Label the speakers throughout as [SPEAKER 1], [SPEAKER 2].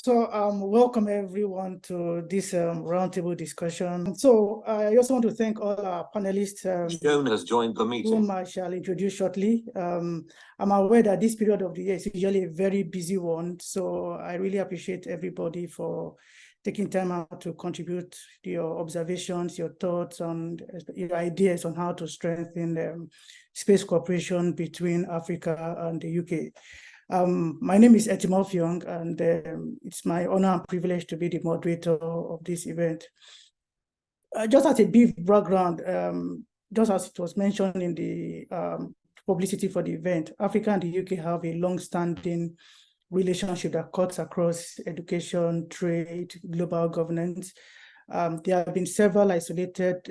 [SPEAKER 1] Welcome everyone to this roundtable discussion. So I also want to thank all our panelists.
[SPEAKER 2] Joan has joined the meeting,
[SPEAKER 1] whom I shall introduce shortly. I'm aware that this period of the year is usually a very busy one, so I really appreciate everybody for taking time out to contribute your observations, your thoughts, and your ideas on how to strengthen space cooperation between Africa and the UK. My name is Etimofyong, and it's my honor and privilege to be the moderator of this event. Just as a brief background, just as it was mentioned in the publicity for the event, Africa and the UK have a long-standing relationship that cuts across education, trade, global governance. There have been several isolated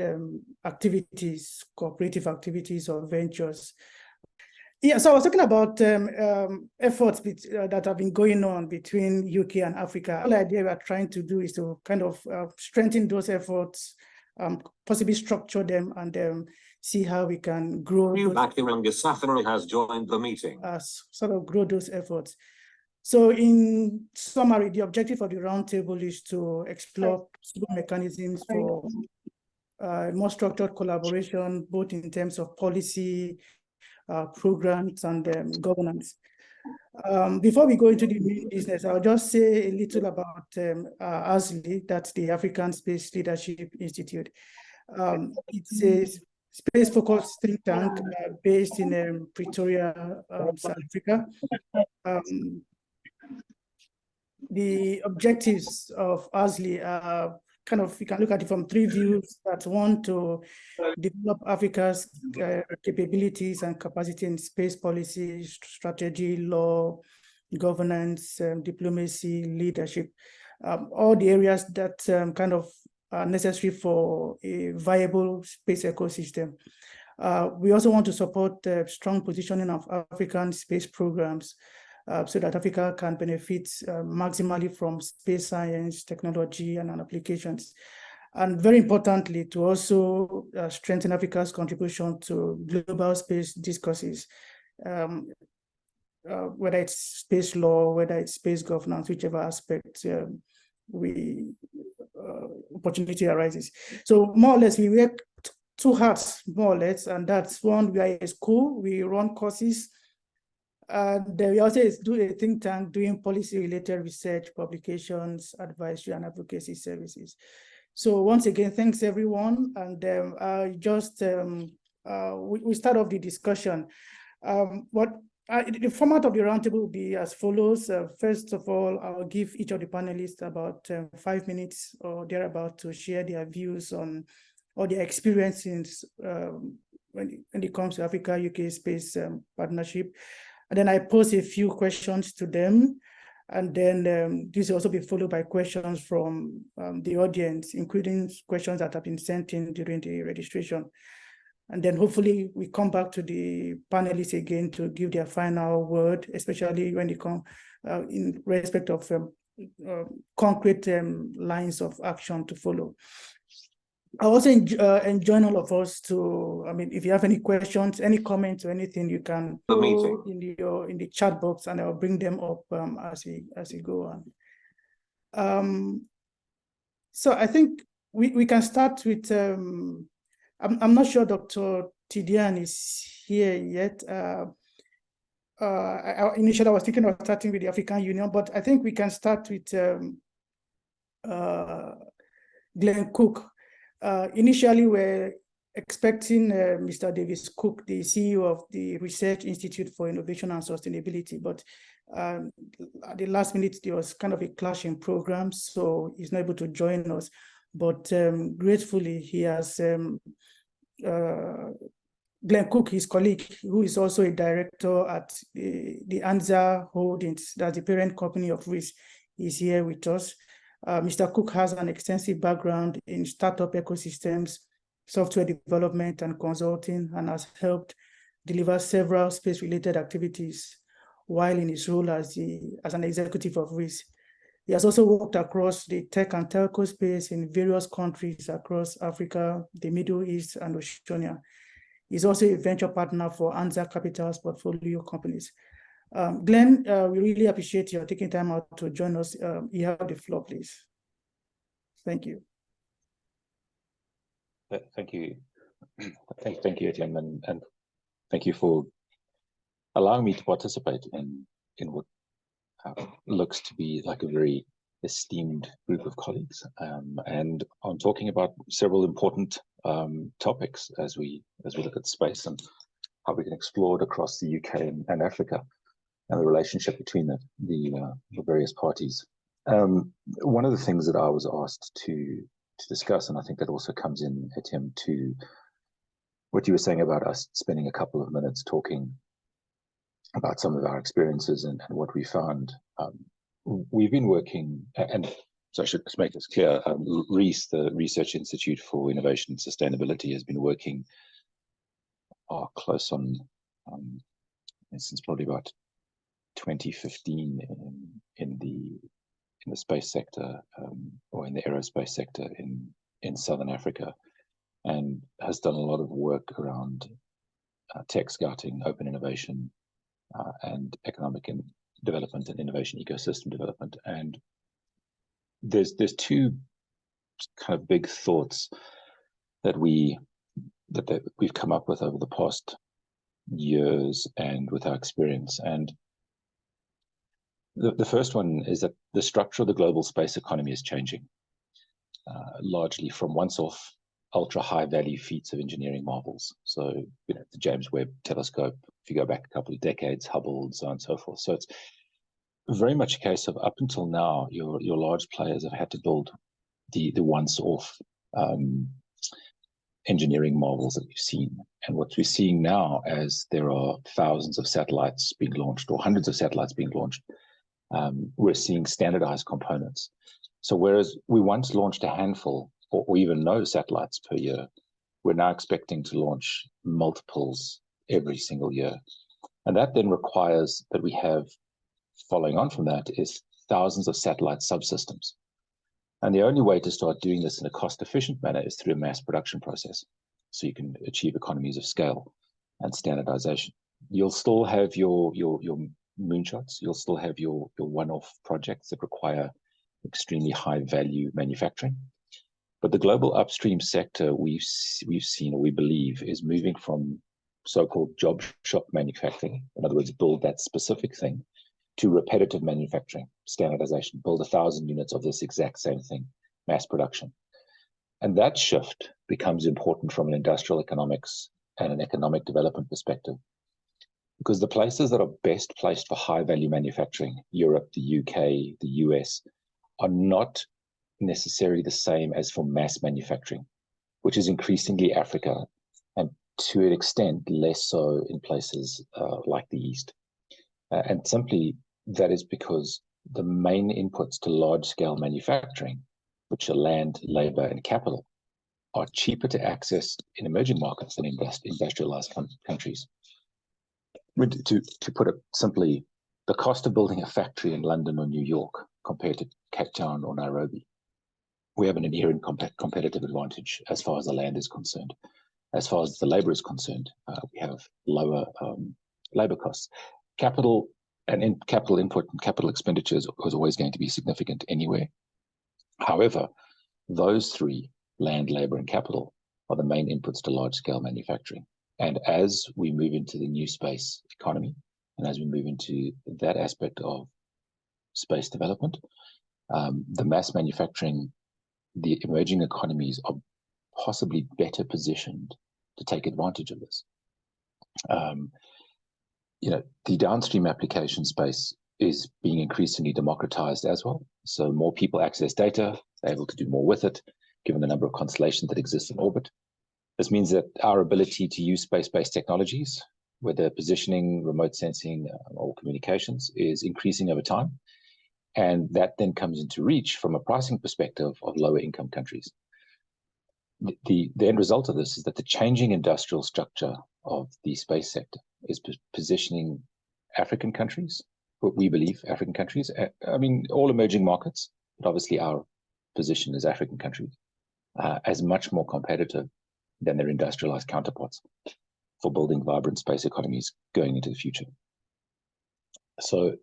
[SPEAKER 1] activities, cooperative activities or ventures. Yeah, so I was talking about efforts that have been going on between UK and Africa. The idea we are trying to do is to kind of strengthen those efforts, possibly structure them, and see how we can grow.
[SPEAKER 2] Baki has joined the meeting.
[SPEAKER 1] Sort of grow those efforts. So in summary, the objective of the roundtable is to explore mechanisms for more structured collaboration, both in terms of policy, programs, and governance. Before we go into the main business, I'll just say a little about ASLI, that's the African Space Leadership Institute. It's a space-focused think tank based in Pretoria, South Africa. The objectives of ASLI are kind of, you can look at it from three views. That's one, to develop Africa's capabilities and capacity in space policy, strategy, law, governance, diplomacy, leadership, all the areas that kind of are necessary for a viable space ecosystem. We also want to support the strong positioning of African space programs so that Africa can benefit maximally from space science, technology, and applications. And very importantly, to also strengthen Africa's contribution to global space discourses, whether it's space law, whether it's space governance, whichever aspect opportunity arises. So more or less, we work two hats, more or less, and that's one, we are a school, we run courses, and we also do a think tank doing policy-related research, publications, advisory, and advocacy services. So once again, thanks everyone, and we start off the discussion. The format of the roundtable will be as follows. First of all, I'll give each of the panelists about 5 minutes or thereabout to share their views on or their experiences when it comes to Africa-UK space partnership. And then I pose a few questions to them. And then this will also be followed by questions from the audience, including questions that have been sent in during the registration. And then hopefully we come back to the panelists again to give their final word, especially when they come in respect of concrete lines of action to follow. I also enjoin all of us to, if you have any questions, any comments or anything, you can go in the chat box and I'll bring them up as we go on. So I think we can start with, I'm not sure Dr. Tidiane is here yet. Initially I was thinking of starting with the African Union, but I think we can start with Glenn Cook. Initially, we're expecting Mr. Davis Cook, the CEO of the Research Institute for Innovation and Sustainability, but at the last minute, there was kind of a clash in programs, so he's not able to join us. But gratefully, he has Glenn Cook, his colleague, who is also a director at the ANZA Holdings, that's the parent company of RIS, is here with us. Mr. Cook has an extensive background in startup ecosystems, software development and consulting, and has helped deliver several space-related activities while in his role as an executive of RIS. He has also worked across the tech and telco space in various countries across Africa, the Middle East, and Oceania. He's also a venture partner for ANZA Capital's portfolio companies. Glenn, we really appreciate your taking time out to join us. You have the floor, please. Thank you.
[SPEAKER 3] Thank you. Thank you, Tidiane, and thank you for allowing me to participate in what looks to be like a very esteemed group of colleagues, and I'm talking about several important topics as we look at space and how we can explore it across the UK and Africa, and the relationship between the various parties. One of the things that I was asked to discuss, and I think that also comes in, Etienne, to what you were saying about us spending a couple of minutes talking about some of our experiences and what we found. We've been working, and so I should make this clear, REIS, the Research Institute for Innovation and Sustainability, has been working close on since probably about 2015 in the space sector, or in the aerospace sector in Southern Africa, and has done a lot of work around tech scouting, open innovation, and economic development and innovation ecosystem development. And there's two kind of big thoughts that we've come up with over the past years and with our experience. And the first one is that the structure of the global space economy is changing, largely from once-off ultra high value feats of engineering marvels. So, the James Webb Telescope, if you go back a couple of decades, Hubble, and so on and so forth. So it's very much a case of, up until now, your large players have had to build the once-off engineering marvels that we've seen. And what we're seeing now, as there are thousands of satellites being launched, or hundreds of satellites being launched, we're seeing standardized components. So whereas we once launched a handful or even no satellites per year, we're now expecting to launch multiples every single year. And that then requires that we have, following on from that, is thousands of satellite subsystems. And the only way to start doing this in a cost-efficient manner is through a mass production process, so you can achieve economies of scale and standardization. You'll still have your moonshots, you'll still have your one-off projects that require extremely high value manufacturing. But the global upstream sector we've seen, or we believe, is moving from so-called job shop manufacturing, in other words, build that specific thing, to repetitive manufacturing, standardization, build 1,000 units of this exact same thing, mass production. And that shift becomes important from an industrial economics and an economic development perspective, because the places that are best placed for high value manufacturing, Europe, the UK, the US, are not necessarily the same as for mass manufacturing, which is increasingly Africa, and to an extent less so in places like the East. And simply that is because the main inputs to large-scale manufacturing, which are land, labor, and capital, are cheaper to access in emerging markets than industrialized countries. To put it simply, the cost of building a factory in London or New York compared to Cape Town or Nairobi, we have an inherent competitive advantage as far as the land is concerned. As far as the labor is concerned, we have lower labor costs. Capital input and capital expenditures is always going to be significant anyway. However, those three, land, labor, and capital, are the main inputs to large-scale manufacturing. And as we move into the new space economy, and as we move into that aspect of space development, the mass manufacturing, the emerging economies are possibly better positioned to take advantage of this. The downstream application space is being increasingly democratized as well. So more people access data, they're able to do more with it, given the number of constellations that exist in orbit. This means that our ability to use space-based technologies, whether positioning, remote sensing, or communications, is increasing over time. And that then comes into reach from a pricing perspective of lower income countries. The end result of this is that the changing industrial structure of the space sector is positioning African countries, what we believe African countries, all emerging markets, but obviously our position as African countries, as much more competitive than their industrialized counterparts for building vibrant space economies going into the future. So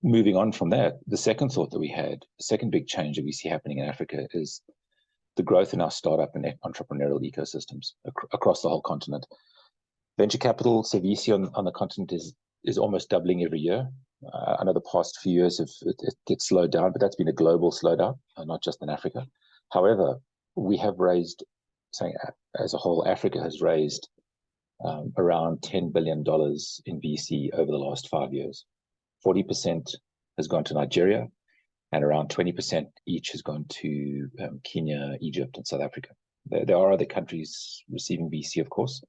[SPEAKER 3] moving on from that, the second thought that we had, the second big change that we see happening in Africa is the growth in our startup and entrepreneurial ecosystems across the whole continent. Venture capital, so VC on the continent is almost doubling every year. I know the past few years it slowed down, but that's been a global slowdown, not just in Africa. However, we have raised, saying as a whole, Africa has raised around $10 billion in VC over the last 5 years. 40% has gone to Nigeria, and around 20% each has gone to Kenya, Egypt, and South Africa. There are other countries receiving VC, of course,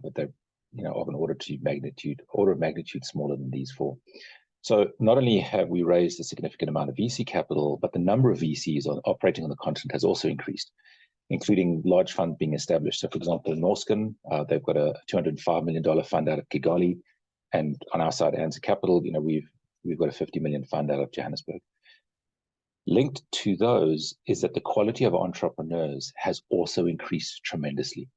[SPEAKER 3] but they're of an order of magnitude smaller than these four. So not only have we raised a significant amount of VC capital, but the number of VCs operating on the continent has also increased, including large funds being established. So, for example, in Norsken, they've got a $205 million fund out of Kigali, and on our side, Anza Capital, we've got a $50 million fund out of Johannesburg. Linked to those is that the quality of entrepreneurs has also increased tremendously.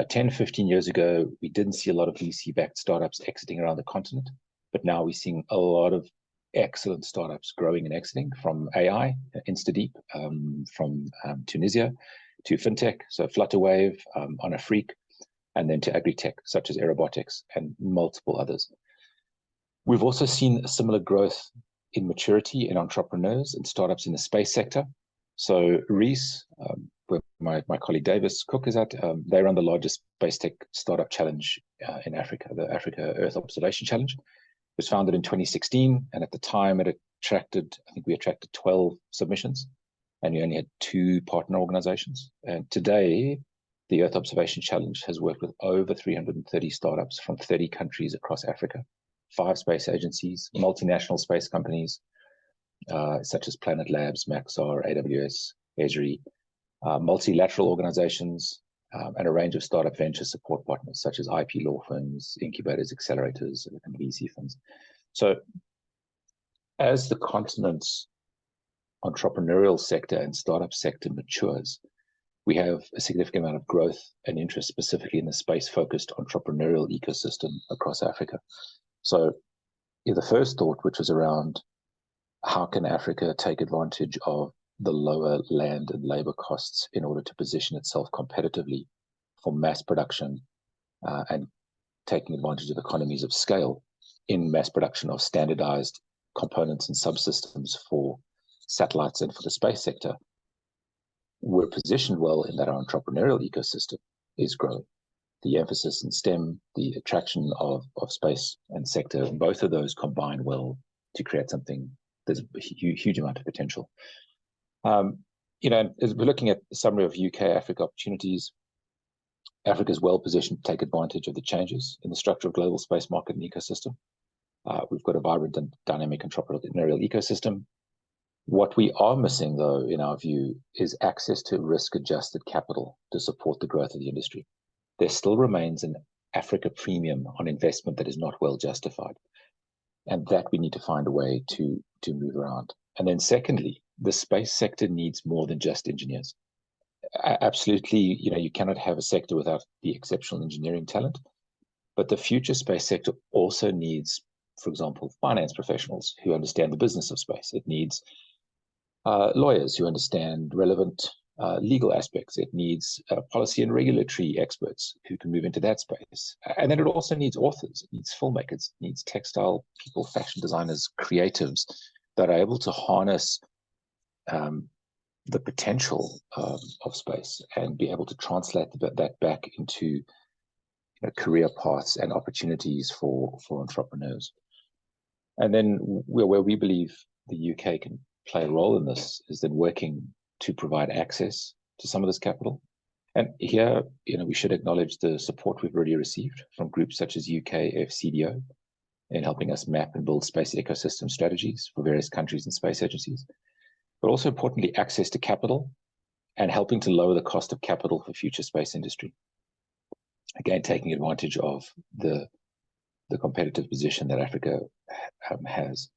[SPEAKER 3] 10, 15 years ago, we didn't see a lot of VC-backed startups exiting around the continent, but now we're seeing a lot of excellent startups growing and exiting, from AI, InstaDeep, from Tunisia, to fintech, so Flutterwave, On a Freak, and then to agri-tech, such as Aerobotics and multiple others. We've also seen a similar growth in maturity in entrepreneurs and startups in the space sector. So Reese, where my colleague Davis Cook is at, they run the largest space tech startup challenge in Africa, the Africa Earth Observation Challenge. It was founded in 2016, and at the time I think we attracted 12 submissions, and we only had 2 partner organizations. And today, the Earth Observation Challenge has worked with over 330 startups from 30 countries across Africa, 5 space agencies, multinational space companies, such as Planet Labs, Maxar, AWS, Esri, multilateral organizations, and a range of startup venture support partners, such as IP law firms, incubators, accelerators, and VC funds. So as the continent's entrepreneurial sector and startup sector matures, we have a significant amount of growth and interest, specifically in the space-focused entrepreneurial ecosystem across Africa. So the first thought, which was around how can Africa take advantage of the lower land and labor costs in order to position itself competitively for mass production and taking advantage of economies of scale in mass production of standardized components and subsystems for satellites and for the space sector. We're positioned well in that our entrepreneurial ecosystem is growing. The emphasis in STEM, the attraction of space and sector, and both of those combine well to create something. There's a huge amount of potential. As we're looking at the summary of UK-Africa opportunities, Africa is well positioned to take advantage of the changes in the structure of global space market and ecosystem. We've got a vibrant and dynamic entrepreneurial ecosystem. What we are missing, though, in our view, is access to risk-adjusted capital to support the growth of the industry. There still remains an Africa premium on investment that is not well justified, and that we need to find a way to move around. And then secondly, the space sector needs more than just engineers. Absolutely, you cannot have a sector without the exceptional engineering talent, but the future space sector also needs, for example, finance professionals who understand the business of space. It needs lawyers who understand relevant legal aspects. It needs policy and regulatory experts who can move into that space. And then it also needs authors, it needs filmmakers, it needs textile people, fashion designers, creatives that are able to harness the potential of space and be able to translate that back into career paths and opportunities for entrepreneurs. And then where we believe the UK can play a role in this is then working to provide access to some of this capital. And here, we should acknowledge the support we've already received from groups such as UK FCDO in helping us map and build space ecosystem strategies for various countries and space agencies, but also importantly, access to capital and helping to lower the cost of capital for future space industry. Again, taking advantage of the competitive position that Africa has.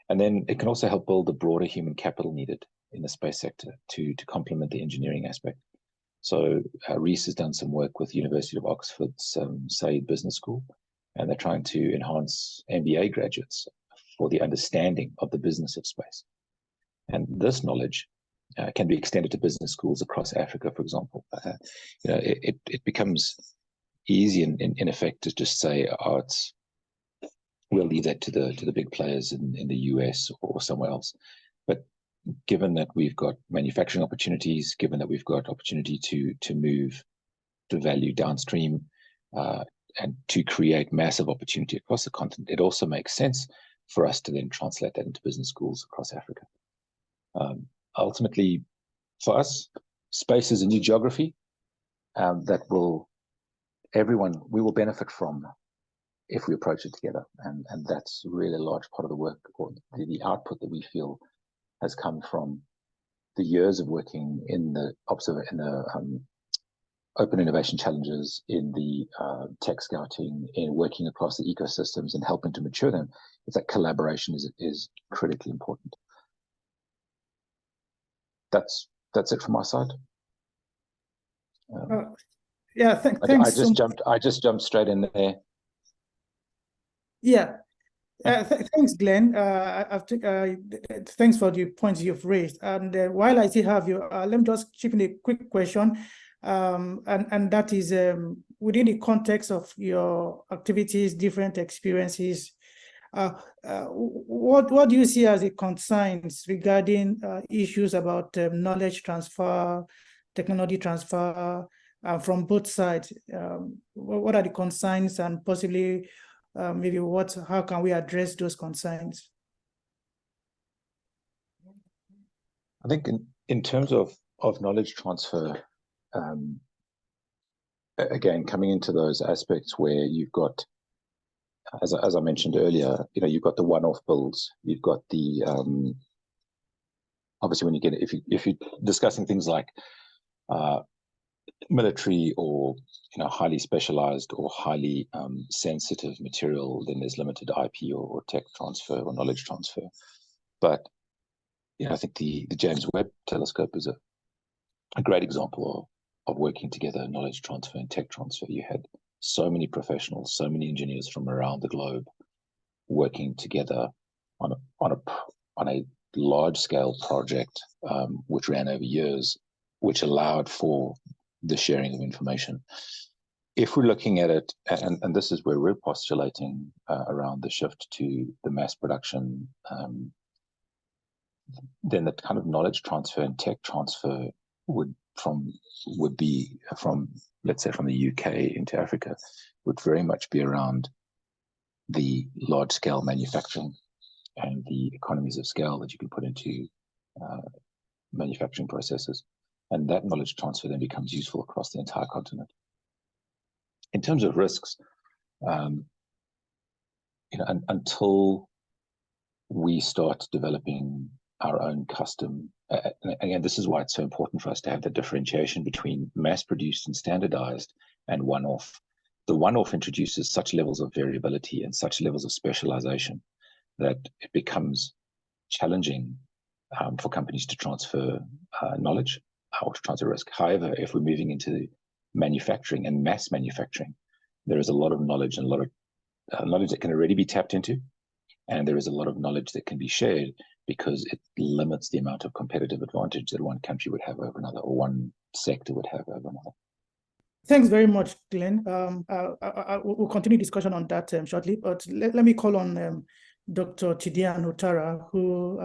[SPEAKER 3] And then it can also help build the broader human capital needed in the space sector to complement the engineering aspect. So Reese has done some work with University of Oxford's Said Business School and they're trying to enhance MBA graduates for the understanding of the business of space. And this knowledge can be extended to business schools across Africa, for example. It becomes easy in effect to just say, oh, we'll leave that to the big players in the US or somewhere else. But given that we've got manufacturing opportunities, given that we've got opportunity to move the value downstream and to create massive opportunity across the continent, it also makes sense for us to then translate that into business schools across Africa. Ultimately, for us, space is a new geography that we will benefit from if we approach it together. And that's really a large part of the work, or the output that we feel has come from the years of working in the open innovation challenges, in the tech scouting, in working across the ecosystems and helping to mature them. It's that collaboration is critically important. That's it from my side.
[SPEAKER 1] Yeah, thanks.
[SPEAKER 3] I just jumped straight in there.
[SPEAKER 1] Yeah. Thanks, Glenn. Thanks for the points you've raised. And while I still have you, let me just chip in a quick question. And that is within the context of your activities, different experiences, what do you see as the concerns regarding issues about knowledge transfer, technology transfer from both sides? What are the concerns, and possibly maybe how can we address those concerns?
[SPEAKER 3] I think in terms of knowledge transfer, again, coming into those aspects where you've got, as I mentioned earlier, you've got the one-off builds, you've got the obviously when you get if you're discussing things like military or highly specialized or highly sensitive material, then there's limited IP or tech transfer or knowledge transfer. But I think the James Webb Telescope is a great example of working together, knowledge transfer and tech transfer. You had so many professionals, so many engineers from around the globe working together on a large scale project, which ran over years, which allowed for the sharing of information. If we're looking at it, and this is where we're postulating around the shift to the mass production, then the kind of knowledge transfer and tech transfer would be from, let's say, from the UK into Africa, would very much be around the large scale manufacturing and the economies of scale that you can put into manufacturing processes. And that knowledge transfer then becomes useful across the entire continent. In terms of risks, until we start developing our own custom, again, this is why it's so important for us to have the differentiation between mass-produced and standardized and one-off. The one-off introduces such levels of variability and such levels of specialization that it becomes challenging for companies to transfer knowledge or to transfer risk. However, if we're moving into manufacturing and mass manufacturing, there is a lot of knowledge and a lot of knowledge that can already be tapped into, and there is a lot of knowledge that can be shared because it limits the amount of competitive advantage that one country would have over another, or one sector would have over another.
[SPEAKER 1] Thanks very much, Glenn. We'll continue discussion on that shortly, but let me call on Dr. Tidiane Ouattara, who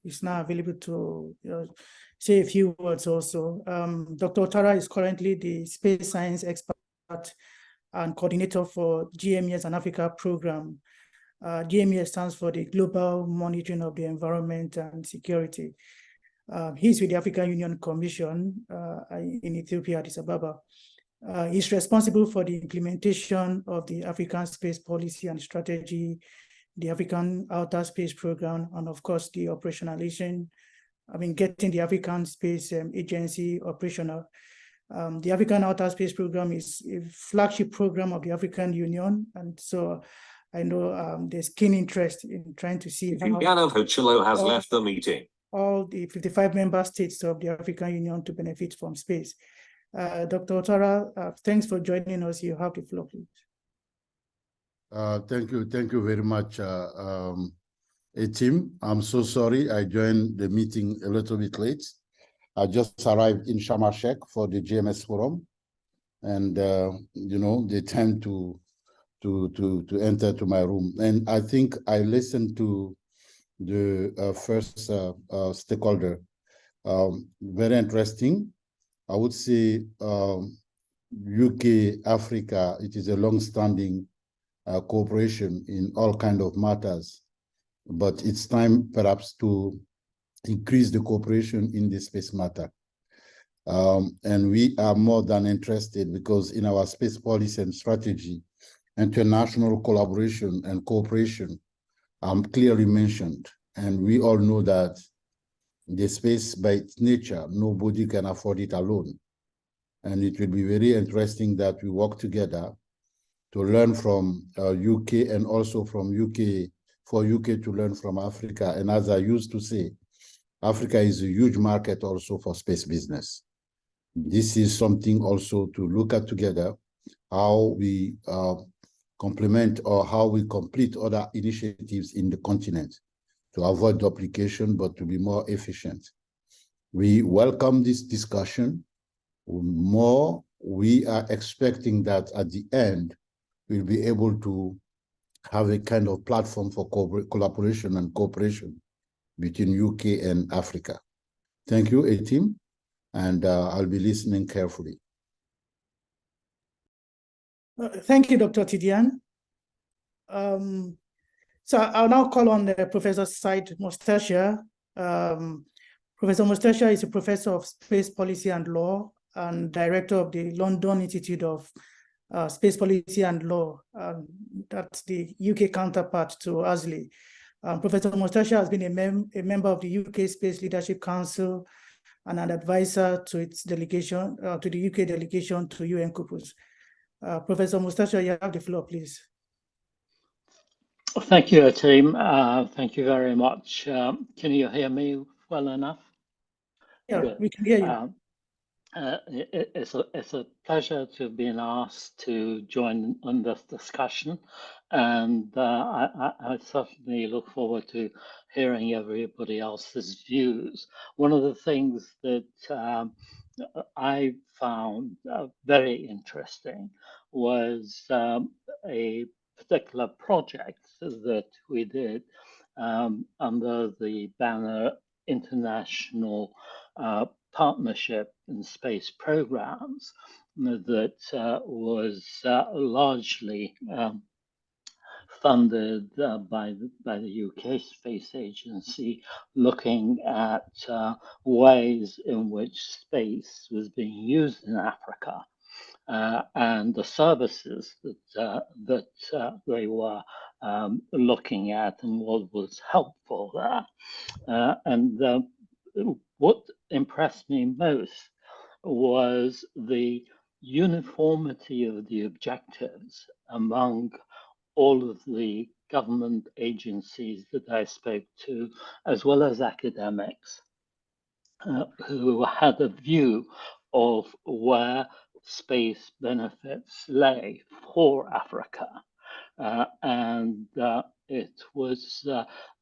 [SPEAKER 1] is now available to say a few words also. Dr. Ouattara is currently the space science expert and coordinator for GMES and Africa program. GMES stands for the Global Monitoring of the Environment and Security. He's with the African Union Commission in Ethiopia, Addis Ababa. He's responsible for the implementation of the African Space Policy and Strategy, the African Outer Space Program, and of course the operationalization, getting the African Space Agency operational. The African Outer Space Program is a flagship program of the African Union, and so I know there's keen interest in trying to see how
[SPEAKER 2] Joao has left the meeting.
[SPEAKER 1] All the 55 member states of the African Union to benefit from space. Dr. Ouattara, thanks for joining us. You have the floor, please.
[SPEAKER 4] Thank you very much, team. I'm so sorry I joined the meeting a little bit late. I just arrived in Sharm el-Sheikh for the GMS forum, and you know, the time to enter to my room. And I think I listened to the first stakeholder. Very interesting. I would say UK, Africa, it is a long-standing cooperation in all kinds of matters, but it's time perhaps to increase the cooperation in the space matter. And we are more than interested because in our space policy and strategy, international collaboration and cooperation are clearly mentioned. And we all know that the space by its nature, nobody can afford it alone. And it will be very interesting that we work together to learn from UK and also from UK, for UK to learn from Africa. And as I used to say, Africa is a huge market also for space business. This is something also to look at together, how we complement or how we complete other initiatives in the continent to avoid duplication, but to be more efficient. We welcome this discussion. More, we are expecting that at the end, we'll be able to have a kind of platform for collaboration and cooperation between UK and Africa. Thank you, team, and I'll be listening carefully.
[SPEAKER 1] Thank you, Dr. Tidiane. So I'll now call on Professor Said Mostasher. Professor Mostasher is a professor of space policy and law and director of the London Institute of Space Policy and Law. That's the UK counterpart to ASLI. Professor Mostasher has been a member of the UK Space Leadership Council and an advisor to its delegation, to the UK delegation to UN Corpus. Professor Mostasher, you have the floor, please.
[SPEAKER 5] Thank you, team. Thank you very much. Can you hear me well enough?
[SPEAKER 1] Yeah,
[SPEAKER 5] good.
[SPEAKER 1] We can hear you.
[SPEAKER 5] It's a pleasure to have been asked to join in this discussion, and I certainly look forward to hearing everybody else's views. One of the things that I found very interesting was a particular project that we did under the banner International Partnership in Space Programs that was largely funded by the UK Space Agency, looking at ways in which space was being used in Africa. And the services that they were looking at and what was helpful there. And what impressed me most was the uniformity of the objectives among all of the government agencies that I spoke to, as well as academics who had a view of where space benefits lay for Africa. And it was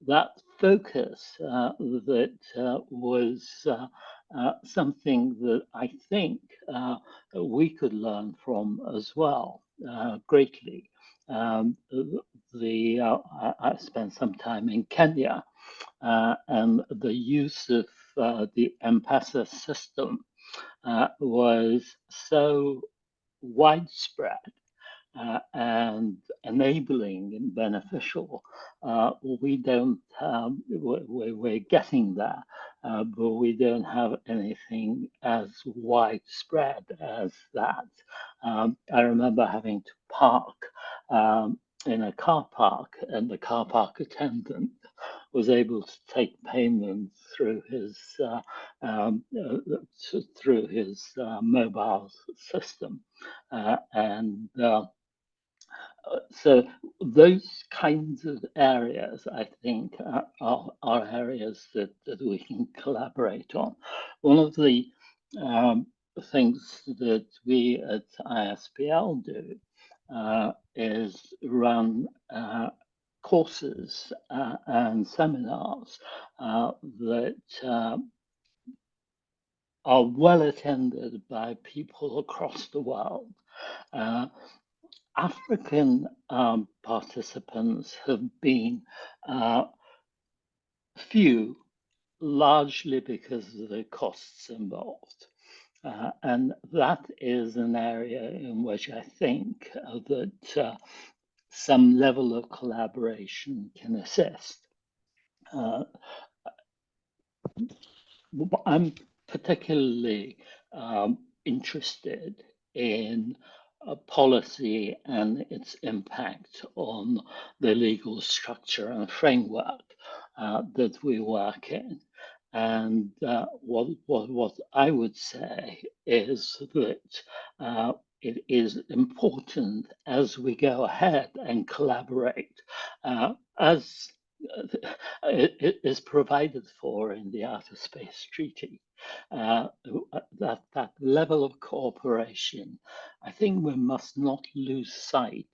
[SPEAKER 5] that focus that was something that I think we could learn from as well, greatly. I spent some time in Kenya, and the use of the M-Pesa system was so widespread and enabling and beneficial. We don't, we're getting there, but we don't have anything as widespread as that. I remember having to park in a car park, and the car park attendant was able to take payment through his mobile system, and so those kinds of areas, I think, are areas that we can collaborate on. One of the things that we at ISPL do is run courses and seminars that are well attended by people across the world. African participants have been few, largely because of the costs involved. And that is an area in which I think that some level of collaboration can assist. I'm particularly interested in policy and its impact on the legal structure and framework that we work in. And what I would say is that it is important as we go ahead and collaborate, as it is provided for in the Outer Space Treaty, that level of cooperation. I think we must not lose sight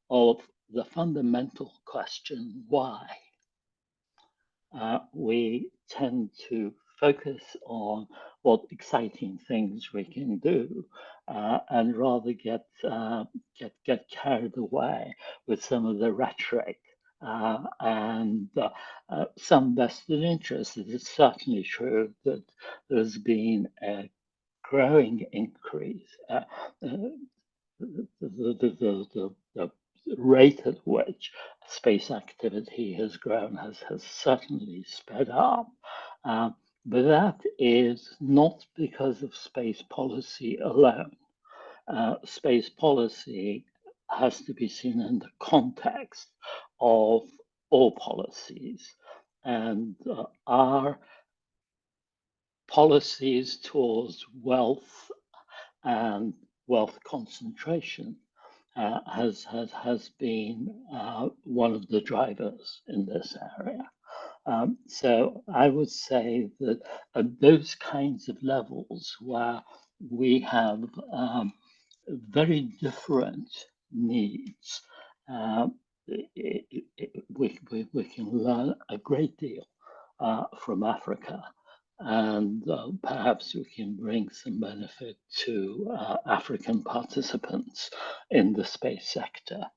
[SPEAKER 5] of the fundamental question, why? We tend to focus on what exciting things we can do, and rather get carried away with some of the rhetoric and some vested interest. It is certainly true that there's been a growing increase. The rate at which space activity has grown has certainly sped up. But that is not because of space policy alone. Space policy has to be seen in the context of all policies. And our policies towards wealth and wealth concentration has been one of the drivers in this area. So I would say that at those kinds of levels where we have very different needs, we can learn a great deal from Africa. And perhaps we can bring some benefit to African participants in the space sector.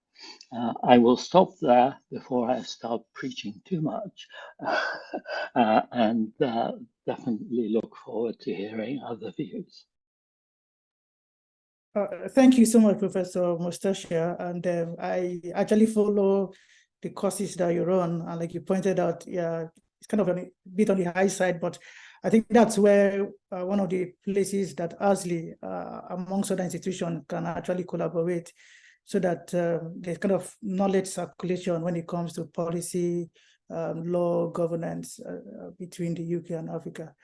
[SPEAKER 5] I will stop there before I start preaching too much, and definitely look forward to hearing other views.
[SPEAKER 1] Thank you so much, Professor Mostassia. And I actually follow the courses that you run. And like you pointed out, yeah, it's kind of a bit on the high side, but I think that's where one of the places that ASLI, amongst other institutions, can actually collaborate so that there's kind of knowledge circulation when it comes to policy, law, governance between the UK and Africa.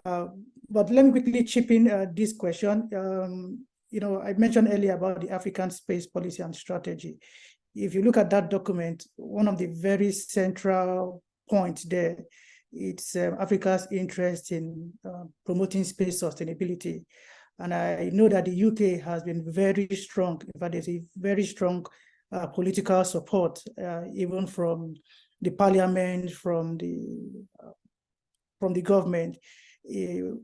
[SPEAKER 1] But let me quickly chip in this question. You know, I mentioned earlier about the African space policy and strategy. If you look at that document, one of the very central points there, it's Africa's interest in promoting space sustainability. And I know that the UK has been very strong. In fact, there's a very strong political support, even from the parliament, from the government, in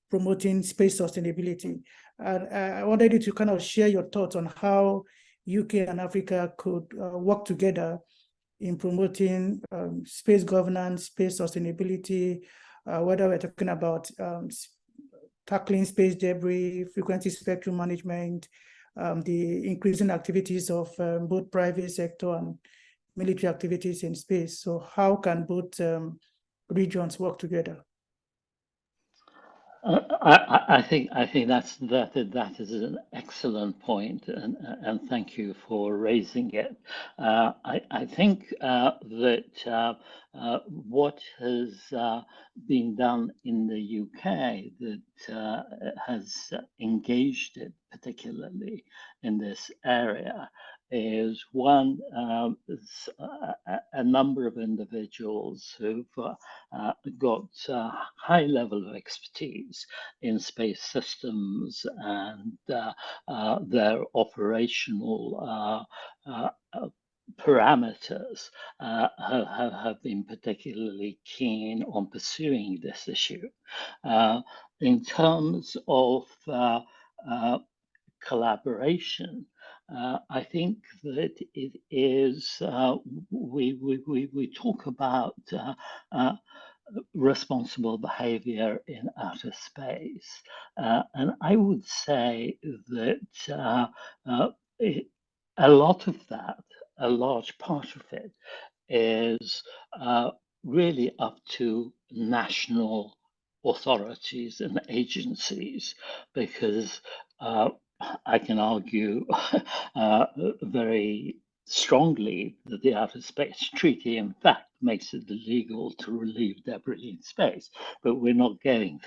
[SPEAKER 1] promoting space sustainability. And I wanted you to kind of share your thoughts on how UK and Africa could work together in promoting space governance, space sustainability, whether we're talking about tackling space debris, frequency spectrum management, the increasing activities of both private sector and military activities in space. So how can both regions work together?
[SPEAKER 5] I think that is an excellent point, and thank you for raising it. I think that what has been done in the UK that has engaged it particularly in this area is one, a number of individuals who've got a high level of expertise in space systems and their operational parameters have been particularly keen on pursuing this issue. In terms of collaboration, I think that it is, we talk about responsible behavior in outer space. And I would say that a lot of that, a large part of it, is really up to national authorities and agencies, because I can argue very strongly that the Outer Space Treaty, in fact, makes it illegal to relieve debris in space, but we're not getting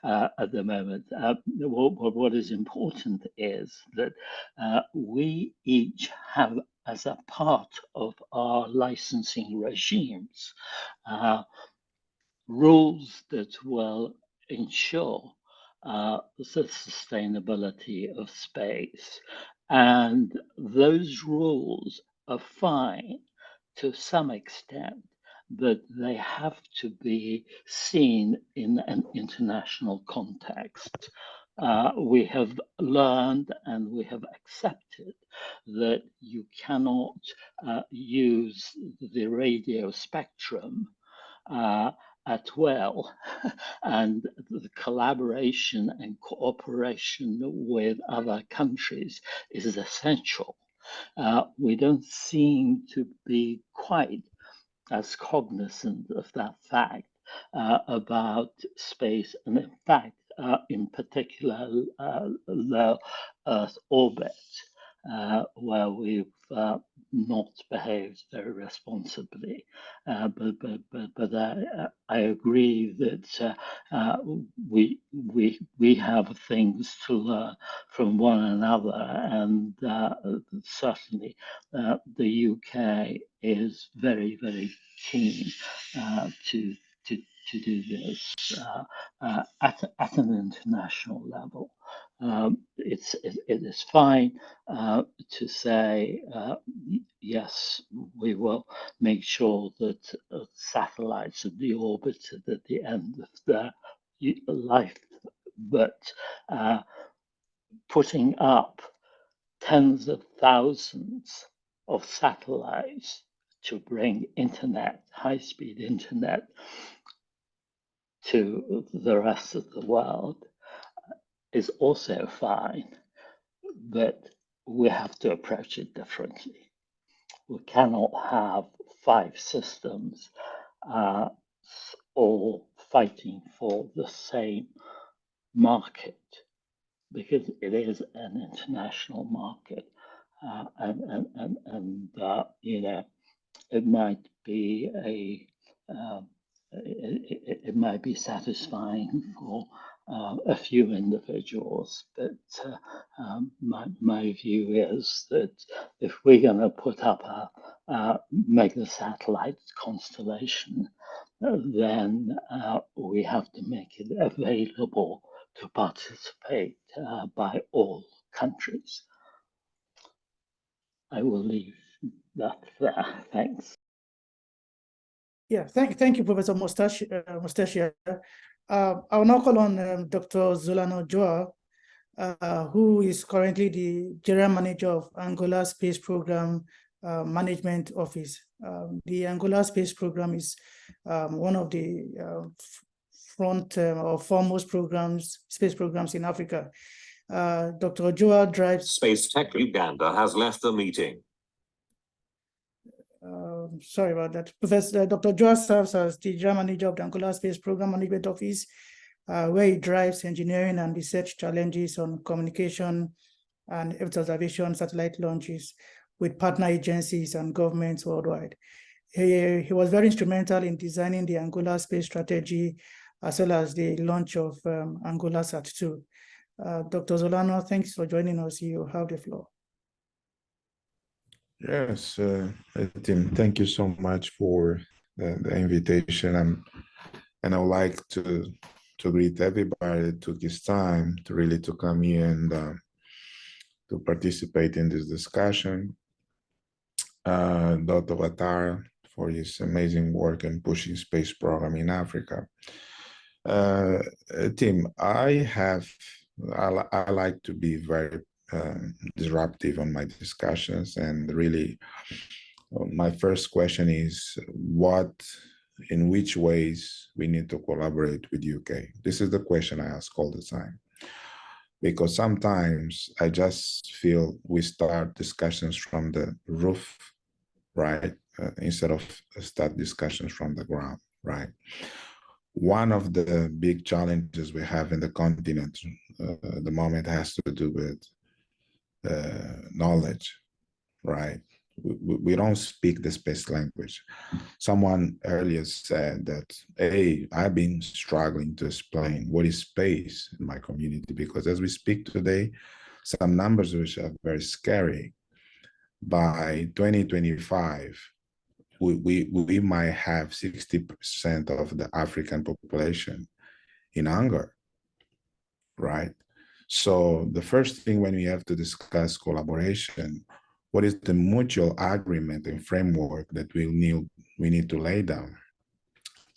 [SPEAKER 5] there at the moment. What is important is that we each have, as a part of our licensing regimes, rules that will ensure the sustainability of space. And those rules are fine to some extent, but they have to be seen in an international context. We have learned and we have accepted that you cannot use the radio spectrum at will, and the collaboration and cooperation with other countries is essential. We don't seem to be quite as cognizant of that fact about space, and in fact, in particular, low Earth orbit, where we've not behaved very responsibly. But I agree that we have things to learn from one another, and certainly the UK is very, very keen to do this at an international level. It is fine to say, yes, we will make sure that satellites are deorbited at the end of their life, but putting up tens of thousands of satellites to bring internet, high-speed internet, to the rest of the world is also fine, but we have to approach it differently. We cannot have 5 systems all fighting for the same market, because it is an international market, and you know, it might be it might be satisfying for a few individuals, but my view is that if we're going to put up a mega satellite constellation, then we have to make it available to participate by all countries. I will leave that there. Thanks.
[SPEAKER 1] Yeah, thank you, Professor Mustachia. I'll now call on Dr. Zolana Joao, who is currently the General Manager of Angola Space Program Management Office. The Angola Space Program is one of the front or foremost space programs in Africa. Dr. Joao drives...
[SPEAKER 2] Space Tech Uganda has left the meeting.
[SPEAKER 1] Sorry about that. Professor Dr. Joao serves as the General Manager of the Angola Space Program Management Office, where he drives engineering and research challenges on communication and Earth observation satellite launches with partner agencies and governments worldwide. He was very instrumental in designing the Angola space strategy, as well as the launch of Angola Sat-2. Dr. Zolana, thanks for joining us. You have the floor.
[SPEAKER 6] Yes, Tim, thank you so much for the invitation. And I would like to greet everybody that took his time to really to come here and to participate in this discussion. Dr. Ouattara for his amazing work in pushing space program in Africa. Tim, I like to be very disruptive on my discussions, and really my first question is in which ways we need to collaborate with UK? This is the question I ask all the time, because sometimes I just feel we start discussions from the roof, right? Instead of start discussions from the ground, right? One of the big challenges we have in the continent at the moment has to do with knowledge, right? We don't speak the space language. Someone earlier said that, hey, I've been struggling to explain what is space in my community, because as we speak today, some numbers which are very scary. By 2025, we might have 60% of the African population in hunger, right? So the first thing when we have to discuss collaboration, what is the mutual agreement and framework that we need to lay down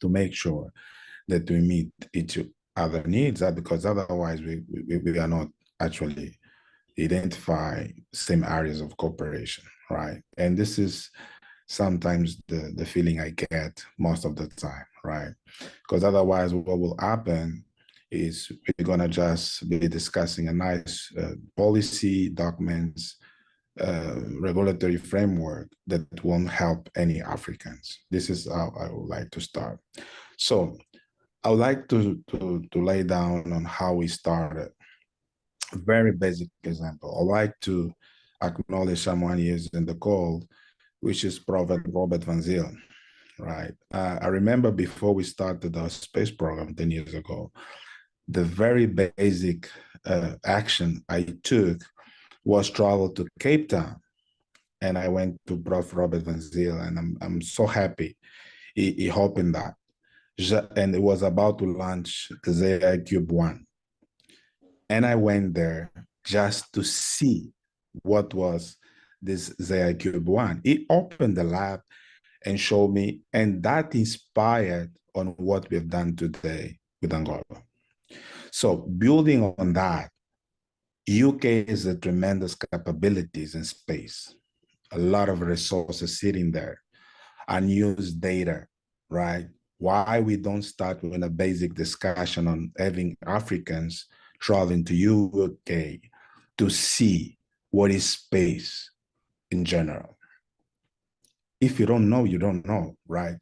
[SPEAKER 6] to make sure that we meet each other needs, because otherwise we are not actually identify same areas of cooperation, right? And this is sometimes the feeling I get most of the time, right? Because otherwise what will happen is we're gonna just be discussing a nice policy documents, regulatory framework that won't help any Africans. This is how I would like to start. So I would like to lay down on how we started. A very basic example. I'd like to acknowledge someone here in the call, which is Prof. Robert Vasile, right? I remember before we started our space program 10 years ago, the very basic action I took was travel to Cape Town. And I went to Prof. Robert Vasile, and I'm so happy he opened that. And it was about to launch ZI-Cube-1. And I went there just to see what was this ZI-Cube-1. He opened the lab and showed me, and that inspired on what we've done today with Angola. So building on that, UK has a tremendous capabilities in space, a lot of resources sitting there, unused data, right? Why we don't start with a basic discussion on having Africans traveling to UK to see what is space in general. If you don't know, you don't know, right?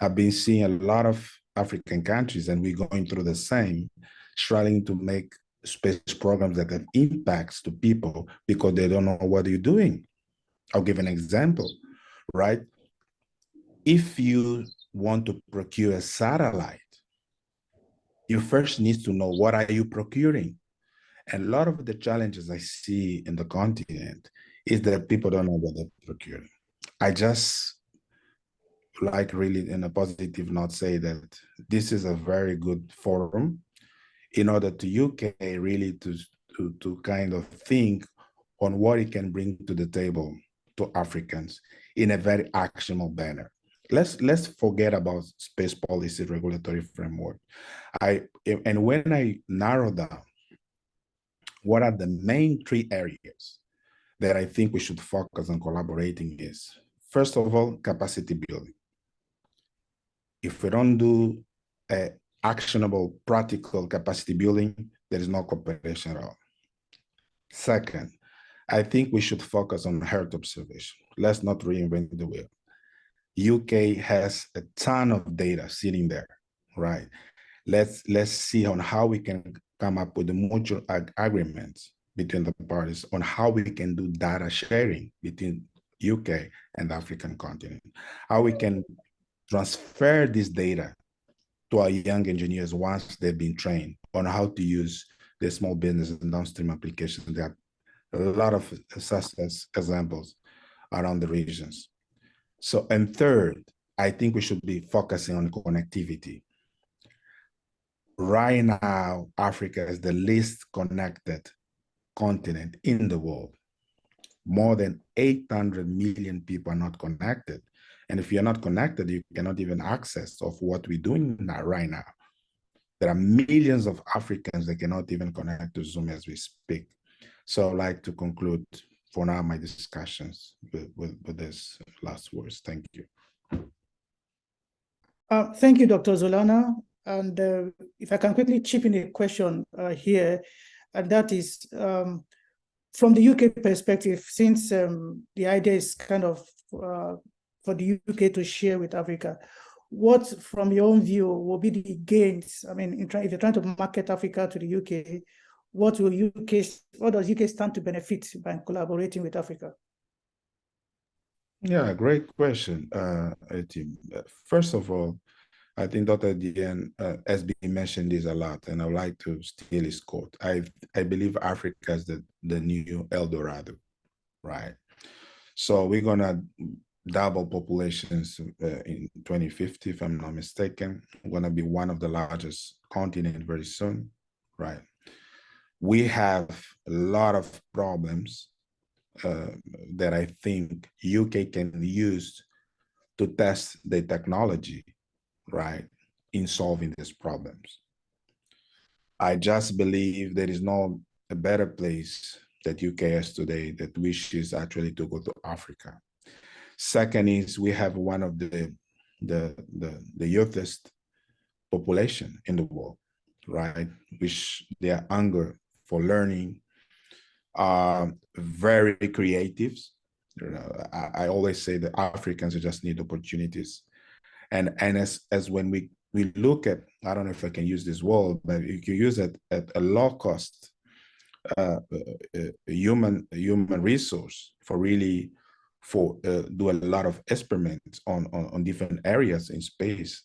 [SPEAKER 6] I've been seeing a lot of African countries, and we're going through the same, struggling to make space programs that have impacts to people because they don't know what you're doing. I'll give an example, right? If you want to procure a satellite, you first need to know what are you procuring. And a lot of the challenges I see in the continent is that people don't know what they're procuring. I just like really in a positive note say that this is a very good forum in order to UK really to kind of think on what it can bring to the table to Africans in a very actionable manner. Let's forget about space policy regulatory framework. And when I narrow down what are the main 3 areas that I think we should focus on collaborating is, first of all, capacity building. If we don't do actionable, practical capacity building, there is no cooperation at all. Second, I think we should focus on Earth observation. Let's not reinvent the wheel. UK has a ton of data sitting there, right? Let's see on how we can come up with the mutual agreements between the parties on how we can do data sharing between UK and the African continent, how we can transfer this data to our young engineers once they've been trained on how to use the small business and downstream applications. There are a lot of success examples around the regions. So, and third, I think we should be focusing on connectivity. Right now, Africa is the least connected continent in the world. More than 800 million people are not connected. And if you're not connected, you cannot even access of what we're doing now, right now. There are millions of Africans that cannot even connect to Zoom as we speak. So I'd like to conclude for now my discussions with this last words. Thank you.
[SPEAKER 1] Thank you, Dr. Zolana. And if I can quickly chip in a question here, and that is from the UK perspective, since the idea is kind of for the UK to share with Africa, what, from your own view, will be the gains? I mean, if you're trying to market Africa to the UK, what does UK stand to benefit by collaborating with Africa?
[SPEAKER 6] Yeah, great question, Tim. First of all, I think Dr. D.Eng has been mentioned this a lot, and I would like to steal his quote. I believe Africa is the new El Dorado, right? So we're gonna double populations in 2050, if I'm not mistaken. We're gonna be one of the largest continents very soon, right? We have a lot of problems that I think UK can use to test the technology, right, in solving these problems. I just believe there is no a better place that UK has today that wishes actually to go to Africa. Second is we have one of the youthest population in the world, right? Which their hunger for learning are very creative. You know, I always say that Africans just need opportunities. And as when we look at, I don't know if I can use this word, but you can use it at a low cost human resource for really do a lot of experiments on different areas in space.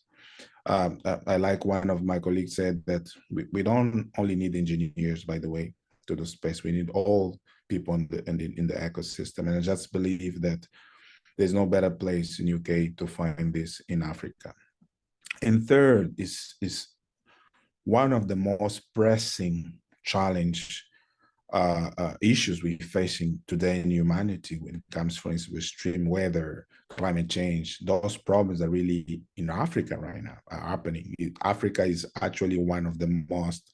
[SPEAKER 6] I like one of my colleagues said that we don't only need engineers, by the way, to the space. We need all people in the ecosystem. And I just believe that there's no better place in UK to find this in Africa. And third is one of the most pressing issues we're facing today in humanity when it comes, for instance, with extreme weather, climate change. Those problems are really in Africa right now are happening. Africa is actually one of the most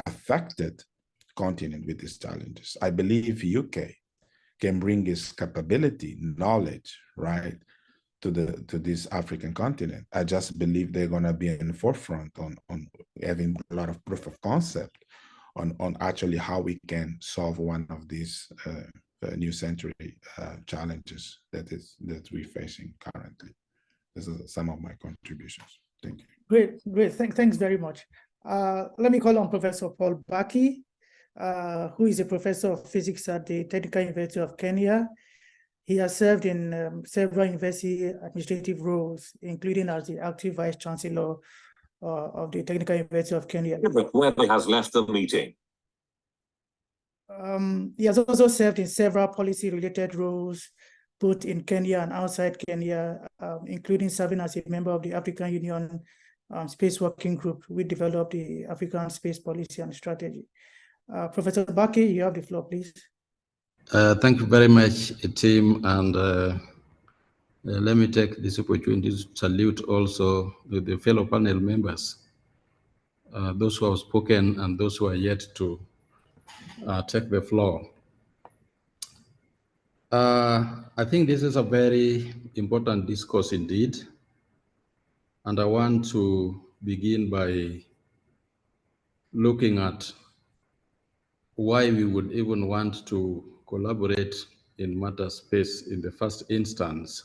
[SPEAKER 6] affected continent with these challenges. I believe UK can bring its capability, knowledge, right, to this African continent. I just believe they're gonna be in the forefront on having a lot of proof of concept on actually how we can solve one of these new century challenges that we're facing currently. This is some of my contributions. Thank you.
[SPEAKER 1] Great. Thanks very much. Let me call on Professor Paul Baki, who is a professor of physics at the Technical University of Kenya. He has served in several university administrative roles, including as the active vice chancellor of the Technical University of Kenya.
[SPEAKER 2] Where he has left the meeting.
[SPEAKER 1] He has also served in several policy-related roles, both in Kenya and outside Kenya, including serving as a member of the African Union Space Working Group. We developed the African Space Policy and Strategy. Professor Baki, you have the floor, please.
[SPEAKER 7] Thank you very much, team, and let me take this opportunity to salute also the fellow panel members, those who have spoken and those who are yet to take the floor. I think this is a very important discourse indeed, and I want to begin by looking at why we would even want to collaborate in matter space in the first instance.